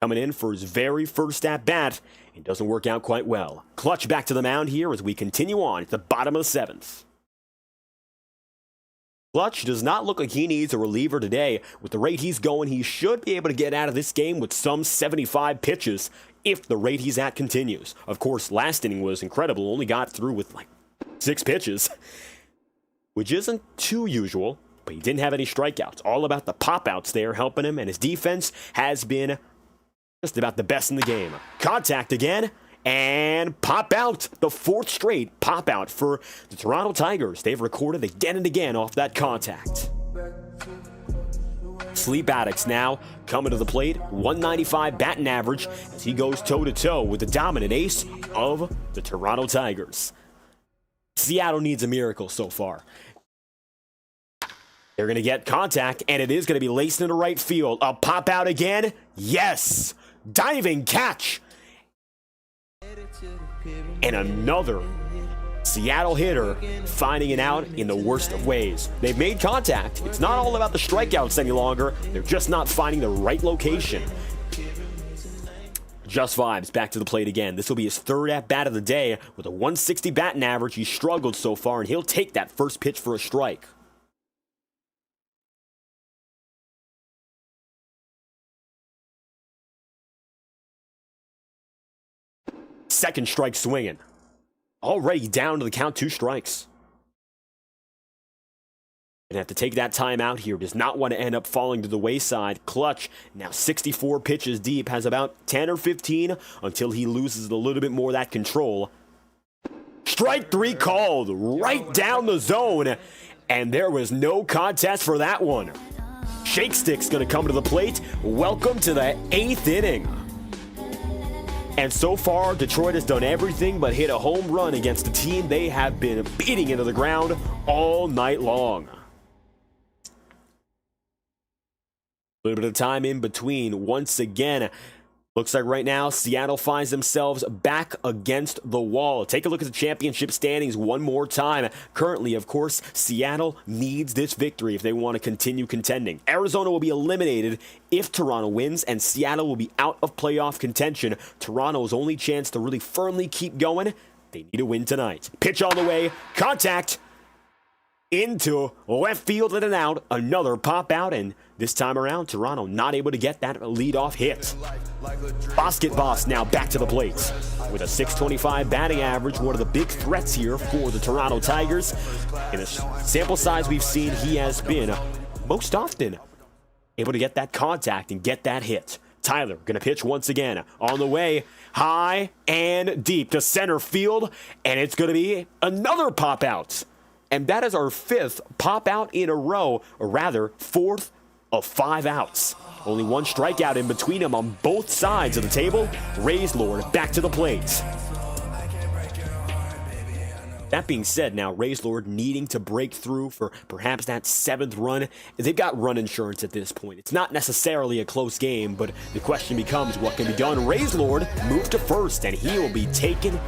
Coming in for his very first at-bat. It doesn't work out quite well. Clutch back to the mound here as we continue on at the bottom of the 7th. Clutch does not look like he needs a reliever today. With the rate he's going, he should be able to get out of this game with some 75 pitches if the rate he's at continues. Of course, last inning was incredible. Only got through with like 6 pitches, which isn't too usual, but he didn't have any strikeouts. All about the pop-outs there helping him, and his defense has been just about the best in the game. Contact again, and pop out. The 4th straight pop out for the Toronto Tigers. They've recorded again and again off that contact. Sleep Addicts now coming to the plate. 195 batting average as he goes toe-to-toe with the dominant ace of the Toronto Tigers. Seattle needs a miracle so far. They're going to get contact, and it is going to be laced into right field. A pop out again. Yes. Diving catch. And another Seattle hitter finding it out in the worst of ways. They've made contact. It's not all about the strikeouts any longer. They're just not finding the right location. Just Vibes back to the plate again. This will be his 3rd at-bat of the day with a 160 batting average. He's struggled so far, and he'll take that first pitch for a strike. Second strike swinging. Already down to the count, 2 strikes. Gonna have to take that time out here. Does not want to end up falling to the wayside. Clutch, now 64 pitches deep, has about 10 or 15 until he loses a little bit more of that control. Strike 3 called right down the zone, and there was no contest for that one. Shake Stick's gonna come to the plate. Welcome to the 8th inning. And so far, Detroit has done everything but hit a home run against a team they have been beating into the ground all night long. A little bit of time in between once again. Looks like right now, Seattle finds themselves back against the wall. Take a look at the championship standings one more time. Currently, of course, Seattle needs this victory if they want to continue contending. Arizona will be eliminated if Toronto wins, and Seattle will be out of playoff contention. Toronto's only chance to really firmly keep going, they need a win tonight. Pitch on the way, contact into left field and out. Another pop out, and this time around, Toronto not able to get that leadoff hit. Basket Boss now back to the plate. With a 625 batting average, one of the big threats here for the Toronto Tigers. In the sample size we've seen, he has been most often able to get that contact and get that hit. Tyler gonna pitch once again. On the way, high and deep to center field, and it's gonna be another pop out. And that is our 5th pop out in a row, or rather 4th of 5 outs. Only 1 strikeout in between them on both sides of the table. Raise Lord back to the plate. That being said, now Raise Lord needing to break through for perhaps that 7th run. They've got run insurance at this point. It's not necessarily a close game, but the question becomes what can be done. Raise Lord moved to first, and he will be taken,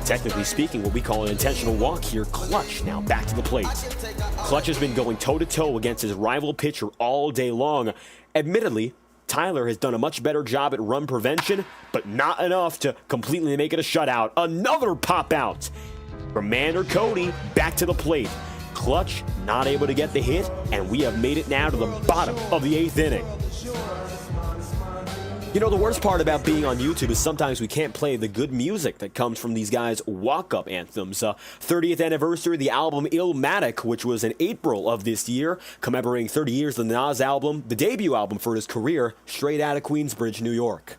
technically speaking, what we call an intentional walk here. Clutch now back to the plate. Clutch has been going toe-to-toe against his rival pitcher all day long. Admittedly, Tyler has done a much better job at run prevention, but not enough to completely make it a shutout. Another pop out. Commander Cody back to the plate. Clutch not able to get the hit, and we have made it now to the bottom of the 8th inning. You know, the worst part about being on YouTube is sometimes we can't play the good music that comes from these guys' walk-up anthems. 30th anniversary of the album Illmatic, which was in April of this year, commemorating 30 years of the Nas album, the debut album for his career, straight out of Queensbridge, New York.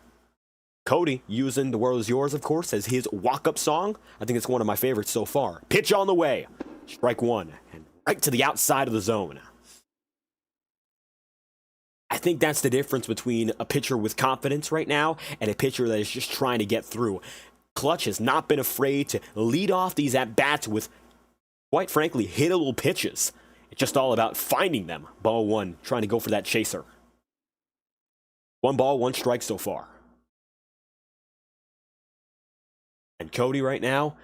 Cody using The World Is Yours, of course, as his walk-up song. I think it's one of my favorites so far. Pitch on the way. Strike one, and right to the outside of the zone. I think that's the difference between a pitcher with confidence right now and a pitcher that is just trying to get through. Clutch has not been afraid to lead off these at-bats with, quite frankly, hittable pitches. It's just all about finding them. Ball one, trying to go for that chaser. 1 ball, 1 strike so far. And Cody right now,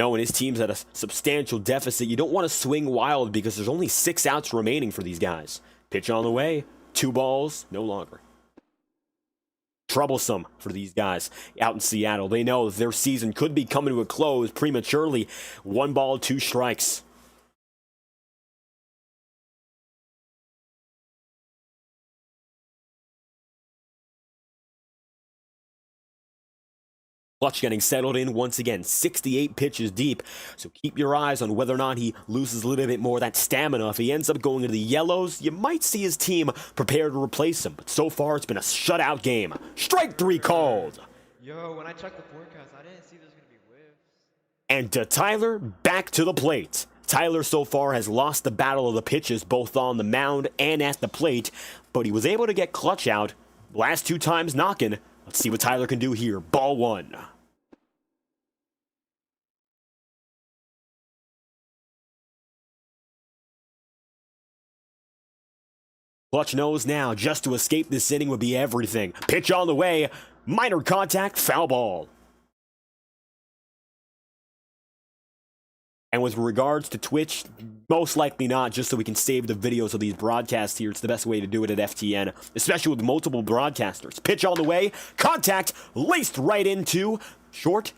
knowing his team's at a substantial deficit, you don't want to swing wild because there's only 6 outs remaining for these guys. Pitch on the way. 2 balls, no longer. Troublesome for these guys out in Seattle. They know their season could be coming to a close prematurely. 1 ball, 2 strikes. Clutch getting settled in once again, 68 pitches deep, so keep your eyes on whether or not he loses a little bit more of that stamina. If he ends up going into the yellows, you might see his team prepare to replace him, but so far it's been a shutout game. Strike 3 called. Yo, when I checked the forecast, I didn't see there's going to be whiffs. And Tyler back to the plate. Tyler so far has lost the battle of the pitches both on the mound and at the plate, but he was able to get Clutch out last 2 times knocking. Let's see what Tyler can do here. Ball 1. Clutch knows now just to escape this inning would be everything. Pitch on the way. Minor contact, foul ball. And with regards to Twitch, most likely not, just so we can save the videos of these broadcasts here. It's the best way to do it at FTN, especially with multiple broadcasters. Pitch on the way, contact, laced right into short,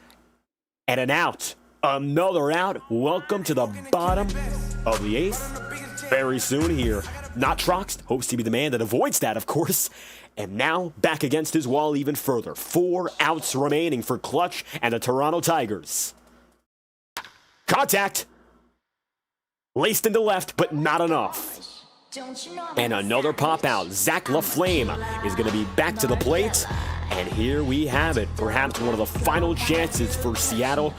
and an out. Another out. Welcome to the bottom of the 8th. Very soon here. Not Troxed, hopes to be the man that avoids that, of course. And now, back against his wall even further. 4 outs remaining for Clutch and the Toronto Tigers. Contact. Laced into left, but not enough. And another pop out. Zach LaFlame is going to be back to the plate. And here we have it. Perhaps one of the final chances for Seattle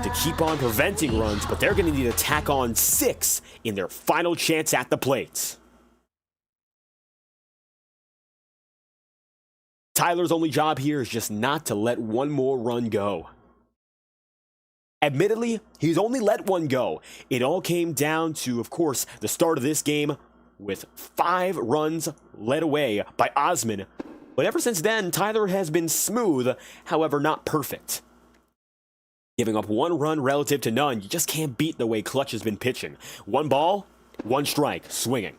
to keep on preventing runs, but they're going to need to tack on 6 in their final chance at the plate. Tyler's only job here is just not to let one more run go. Admittedly, he's only let 1 go. It all came down to, of course, the start of this game with 5 runs led away by Osman. But ever since then, Tyler has been smooth, however not perfect. Giving up 1 run relative to none, you just can't beat the way Clutch has been pitching. 1 ball, 1 strike, swinging.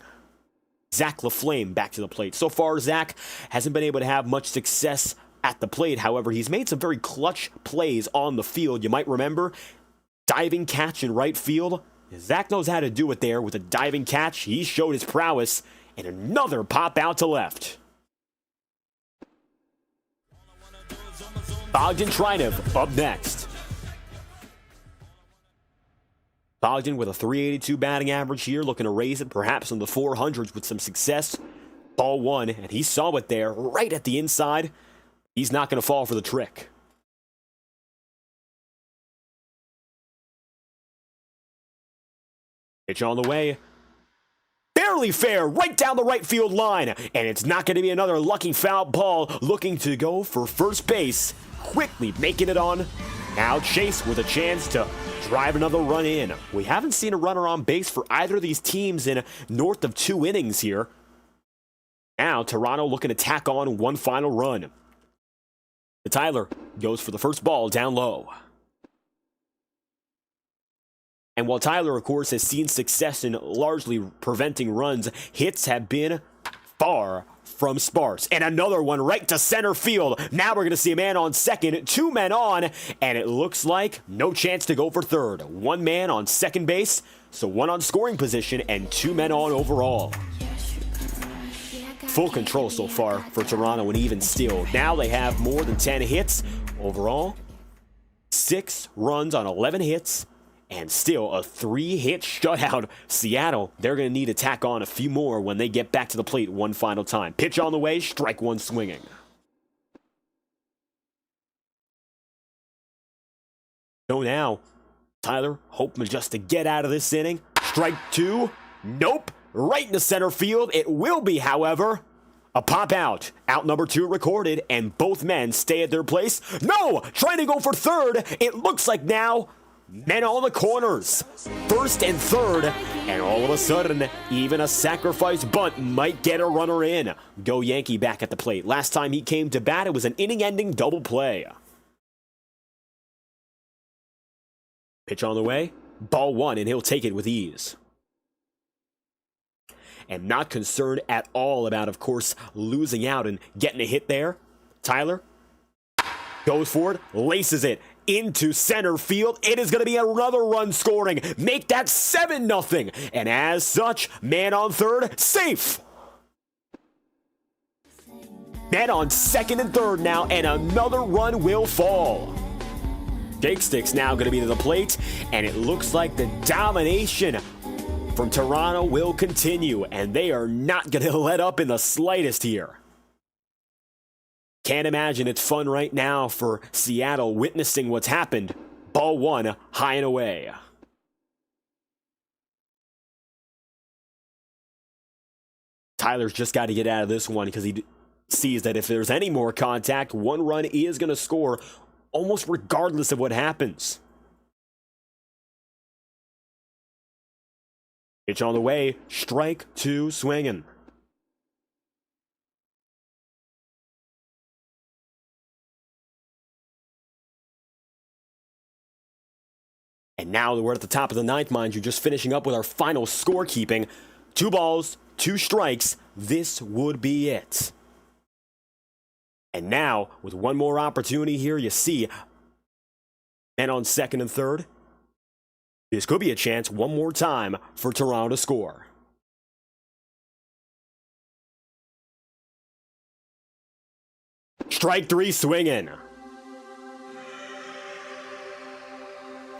Zach LaFlame back to the plate. So far, Zach hasn't been able to have much success at the plate. However, he's made some very clutch plays on the field. You might remember diving catch in right field. Zach knows how to do it there with a diving catch. He showed his prowess, and another pop out to left. Bogdan Trinev up next. Bogdan with a .382 batting average here, looking to raise it perhaps in the 400s with some success. Ball 1, and he saw it there right at the inside. He's not going to fall for the trick. Pitch on the way. Barely fair, right down the right field line. And it's not going to be another lucky foul ball, looking to go for first base. Quickly making it on. Now Chase with a chance to drive another run in. We haven't seen a runner on base for either of these teams in north of 2 innings here. Now Toronto looking to tack on 1 final run. Tyler goes for the first ball down low. And while Tyler, of course, has seen success in largely preventing runs, hits have been far from sparse. And another one right to center field. Now we're going to see a man on second, 2 men on, and it looks like no chance to go for third. 1 man on second base, so 1 on scoring position and 2 men on overall. Full control so far for Toronto, and even still. Now they have more than 10 hits overall. 6 runs on 11 hits. And still a 3-hit shutout. Seattle, they're going to need to tack on a few more when they get back to the plate one final time. Pitch on the way, strike 1 swinging. So now, Tyler hoping just to get out of this inning. Strike 2. Nope. Right into center field. It will be, however, a pop out. Out number 2 recorded, and both men stay at their place. No! Trying to go for third. It looks like now men on the corners, first and third, and all of a sudden, even a sacrifice bunt might get a runner in. Go Yankee back at the plate. Last time he came to bat, it was an inning-ending double play. Pitch on the way, ball 1, and he'll take it with ease. And not concerned at all about, of course, losing out and getting a hit there. Tyler goes for it, laces it into center field. It is going to be another run scoring. Make that 7-0. And as such, man on third, safe. Man on second and third now, and another run will fall. Jake Stick's now going to be to the plate, and it looks like the domination from Toronto will continue, and they are not going to let up in the slightest here. Can't imagine it's fun right now for Seattle witnessing what's happened. Ball 1, high and away. Tyler's just got to get out of this one because he sees that if there's any more contact, 1 run is going to score almost regardless of what happens. Pitch on the way, strike 2 swinging. And now that we're at the top of the 9th, mind you, just finishing up with our final scorekeeping. 2 balls, 2 strikes. This would be it. And now, with 1 more opportunity here, you see men on second and third. This could be a chance 1 more time for Toronto to score. Strike 3 swinging.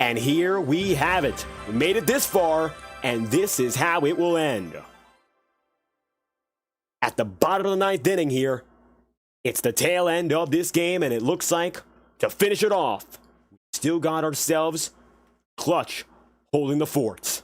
And here we have it. We made it this far, and this is how it will end. At the bottom of the 9th inning here, it's the tail end of this game, and it looks like, to finish it off, we still got ourselves Clutch holding the fort.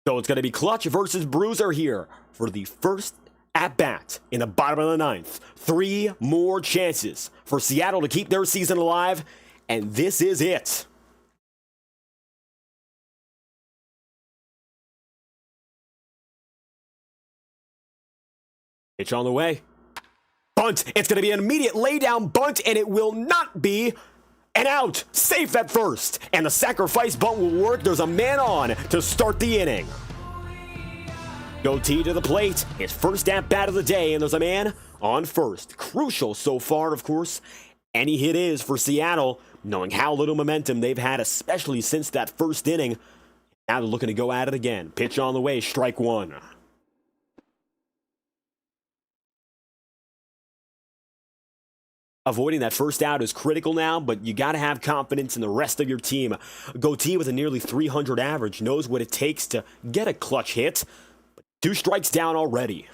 So it's going to be Clutch versus Bruiser here for the first at-bat in the bottom of the 9th. 3 more chances for Seattle to keep their season alive, and this is it. Pitch on the way. Bunt. It's going to be an immediate laydown bunt, and it will not be an out. Safe at first, and the sacrifice bunt will work. There's a man on to start the inning. Goatee to the plate, his first at-bat of the day, and there's a man on first. Crucial so far, of course. Any hit is for Seattle, knowing how little momentum they've had, especially since that first inning. Now they're looking to go at it again. Pitch on the way, strike 1. Avoiding that first out is critical now, but you got to have confidence in the rest of your team. Goatee with a nearly 300 average knows what it takes to get a clutch hit. 2 strikes down already.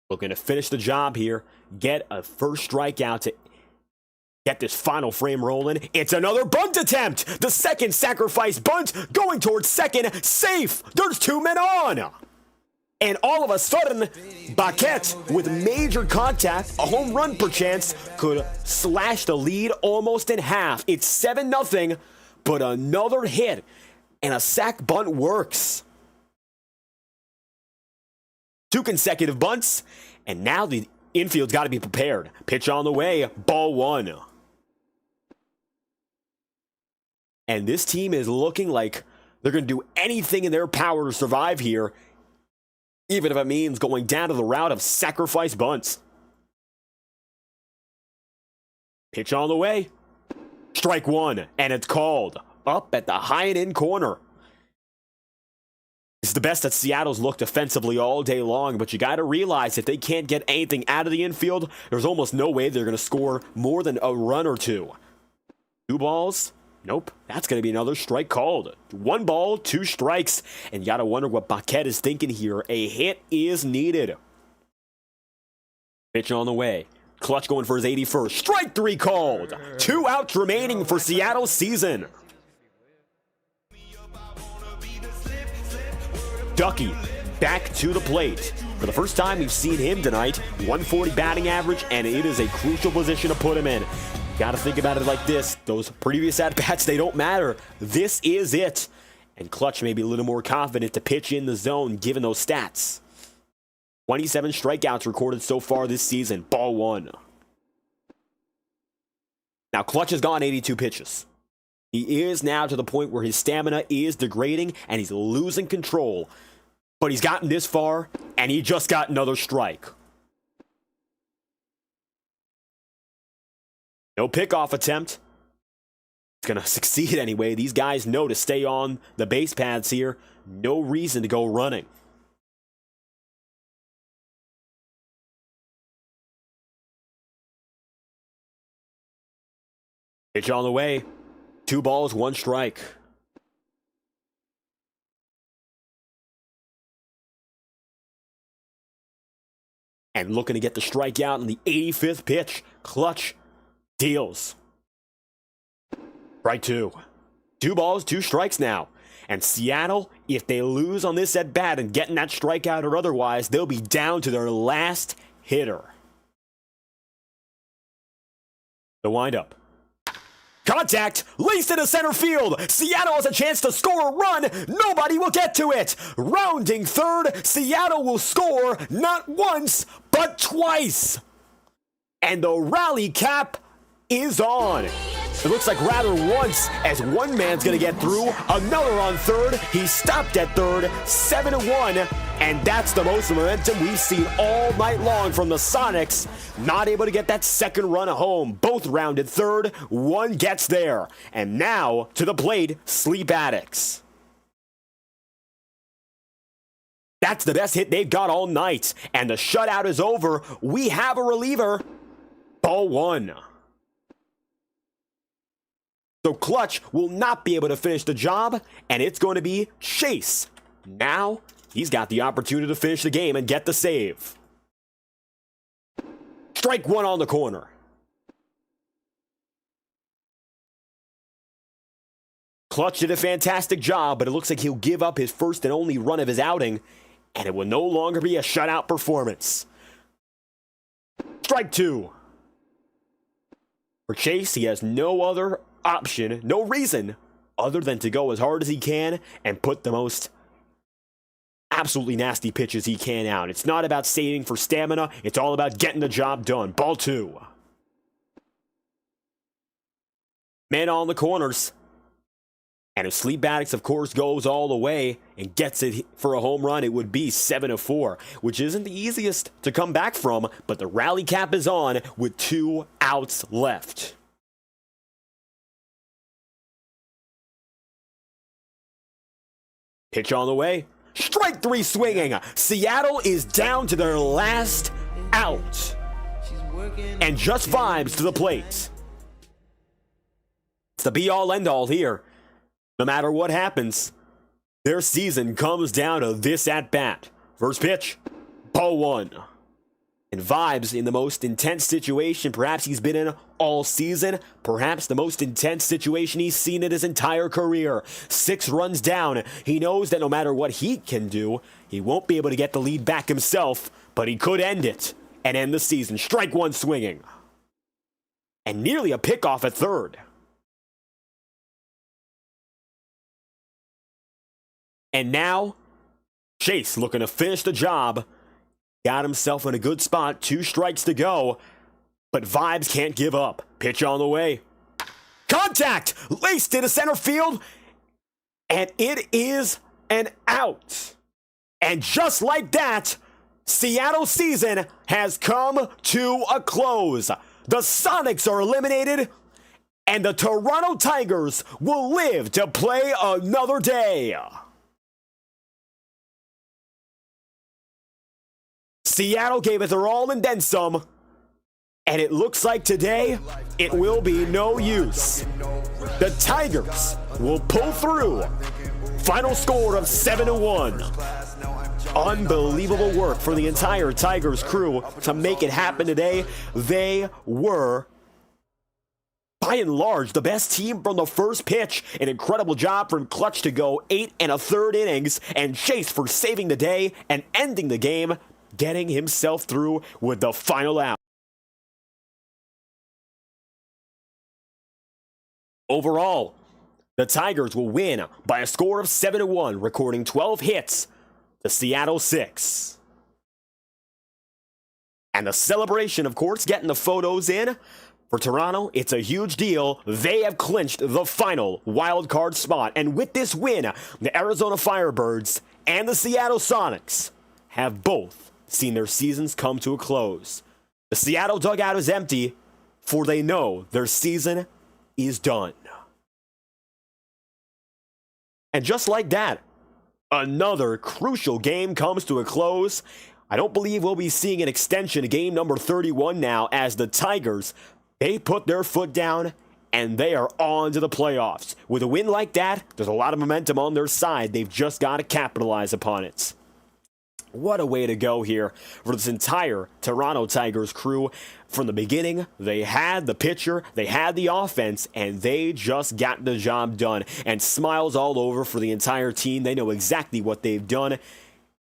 Looking to finish the job here. Get a first strikeout to get this final frame rolling. It's another bunt attempt. The second sacrifice bunt going towards second. Safe. There's 2 men on. And all of a sudden, Baquette, with major contact, a home run perchance, could slash the lead almost in half. It's 7-0, but another hit and a sac bunt works. 2 consecutive bunts, and now the infield's got to be prepared. Pitch on the way, ball 1. And this team is looking like they're going to do anything in their power to survive here, even if it means going down to the route of sacrifice bunts. Pitch on the way. Strike one, and it's called. Up at the high and in corner. It's the best that Seattle's looked offensively all day long, but you got to realize if they can't get anything out of the infield, there's almost no way they're going to score more than a run or two. 2 balls? Nope. That's going to be another strike called. 1 ball, 2 strikes, and you got to wonder what Paquette is thinking here. A hit is needed. Pitch on the way. Clutch going for his 81st. Strike 3 called. 2 outs remaining for Seattle's season. Ducky back to the plate. For the first time we've seen him tonight, 140 batting average, and it is a crucial position to put him in. Got to think about it like this. Those previous at-bats, they don't matter. This is it. And Clutch may be a little more confident to pitch in the zone given those stats. 27 strikeouts recorded so far this season. Ball 1. Now, Clutch has gone 82 pitches. He is now to the point where his stamina is degrading and he's losing control. But he's gotten this far, and he just got another strike. No pickoff attempt. It's going to succeed anyway. These guys know to stay on the base paths here. No reason to go running. Pitch on the way. 2 balls, 1 strike. And looking to get the strikeout in the 85th pitch. Clutch deals. Strike 2. 2 balls, 2 strikes now. And Seattle, if they lose on this at bat and getting that strikeout or otherwise, they'll be down to their last hitter. The windup. Contact, laced into center field. Seattle has a chance to score a run. Nobody will get to it. Rounding third, Seattle will score not once, but twice. And the rally cap is on. It looks like rather once, as one man's going to get through, another on third. He stopped at third, 7-1, and that's the most momentum we've seen all night long from the Sonics. Not able to get that second run at home. Both rounded third, one gets there. And now, to the plate, Sleep Addicts. That's the best hit they've got all night, and the shutout is over. We have a reliever. Ball 1. So Clutch will not be able to finish the job, and it's going to be Chase. Now, he's got the opportunity to finish the game and get the save. Strike 1 on the corner. Clutch did a fantastic job, but it looks like he'll give up his first and only run of his outing, and it will no longer be a shutout performance. Strike 2. For Chase, he has no other option, no reason other than to go as hard as he can and put the most absolutely nasty pitches he can out. It's not about saving for stamina, it's all about getting the job done. Ball 2. Man on the corners. And if Sleep Addicts, of course, goes all the way and gets it for a home run, it would be 7-4, which isn't the easiest to come back from, but the rally cap is on with 2 outs left. Pitch on the way. Strike 3 swinging. Seattle is down to their last out. And just vibes to the plate. It's the be-all, end-all here. No matter what happens, their season comes down to this at-bat. First pitch, ball 1. And vibes in the most intense situation perhaps he's been in all season. Perhaps the most intense situation he's seen in his entire career. 6 runs down. He knows that no matter what he can do, he won't be able to get the lead back himself, but he could end it and end the season. Strike 1 swinging. And nearly a pickoff at third. And now, Chase looking to finish the job. Got himself in a good spot. 2 strikes to go. But vibes can't give up. Pitch on the way. Contact! Laced into center field. And it is an out. And just like that, Seattle's season has come to a close. The Sonics are eliminated, and the Toronto Tigers will live to play another day. Seattle gave it their all and then some, and it looks like today it will be no use. The Tigers will pull through. Final score of 7-1. Unbelievable work for the entire Tigers crew to make it happen today. They were, by and large, the best team from the first pitch. An incredible job from Clutch to go 8 1/3 innings, and Chase for saving the day and ending the game, getting himself through with the final out. Overall, the Tigers will win by a score of 7-1, recording 12 hits to Seattle 6. And the celebration, of course, getting the photos in. For Toronto, it's a huge deal. They have clinched the final wild card spot. And with this win, the Arizona Firebirds and the Seattle Sonics have both seen their seasons come to a close. The Seattle dugout is empty, for they know their season is done. And just like that, another crucial game comes to a close. I don't believe we'll be seeing an extension to game number 31 now, as the Tigers, they put their foot down and they are on to the playoffs. With a win like that, there's a lot of momentum on their side. They've just got to capitalize upon it. What a way to go here for this entire Toronto Tigers crew. From the beginning, they had the pitcher, they had the offense, and they just got the job done. And smiles all over for the entire team. They know exactly what they've done.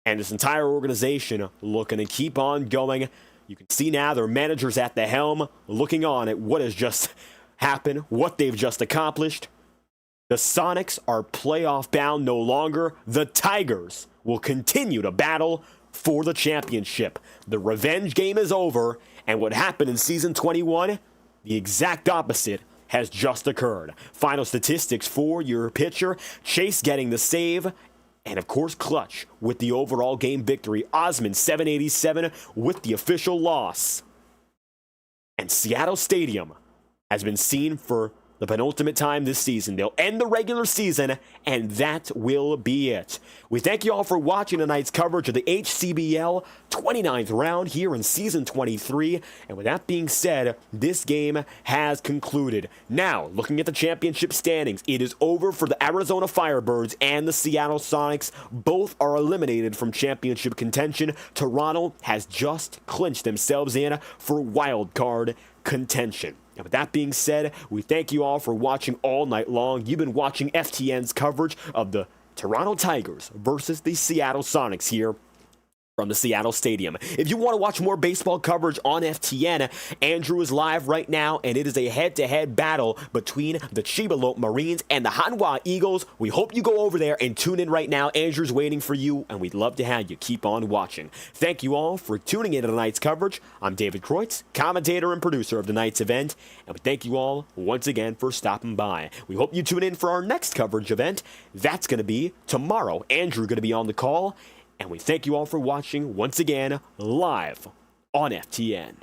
And this entire organization looking to keep on going. You can see now their managers at the helm looking on at what has just happened, what they've just accomplished. The Sonics are playoff bound no longer. The Tigers will continue to battle for the championship. The revenge game is over, and what happened in season 21, the exact opposite has just occurred. Final statistics for your pitcher: Chase getting the save, and of course Clutch with the overall game victory. Osmond 787 with the official loss. And Seattle Stadium has been seen for the penultimate time this season. They'll end the regular season, and that will be it. We thank you all for watching tonight's coverage of the HCBL 29th round here in Season 23. And with that being said, this game has concluded. Now, looking at the championship standings, it is over for the Arizona Firebirds and the Seattle Sonics. Both are eliminated from championship contention. Toronto has just clinched themselves in for wild card contention. And with that being said, we thank you all for watching all night long. You've been watching FTN's coverage of the Toronto Tigers versus the Seattle Sonics here from the Seattle Stadium. If you want to watch more baseball coverage on FTN, Andrew is live right now, and it is a head-to-head battle between the Chibalote Marines and the Hanwha Eagles. We hope you go over there and tune in right now. Andrew's waiting for you, and we'd love to have you keep on watching. Thank you all for tuning in to tonight's coverage. I'm David Kreutz, commentator and producer of tonight's event, and we thank you all once again for stopping by. We hope you tune in for our next coverage event. That's going to be tomorrow. Andrew going to be on the call. And we thank you all for watching once again live on FTN.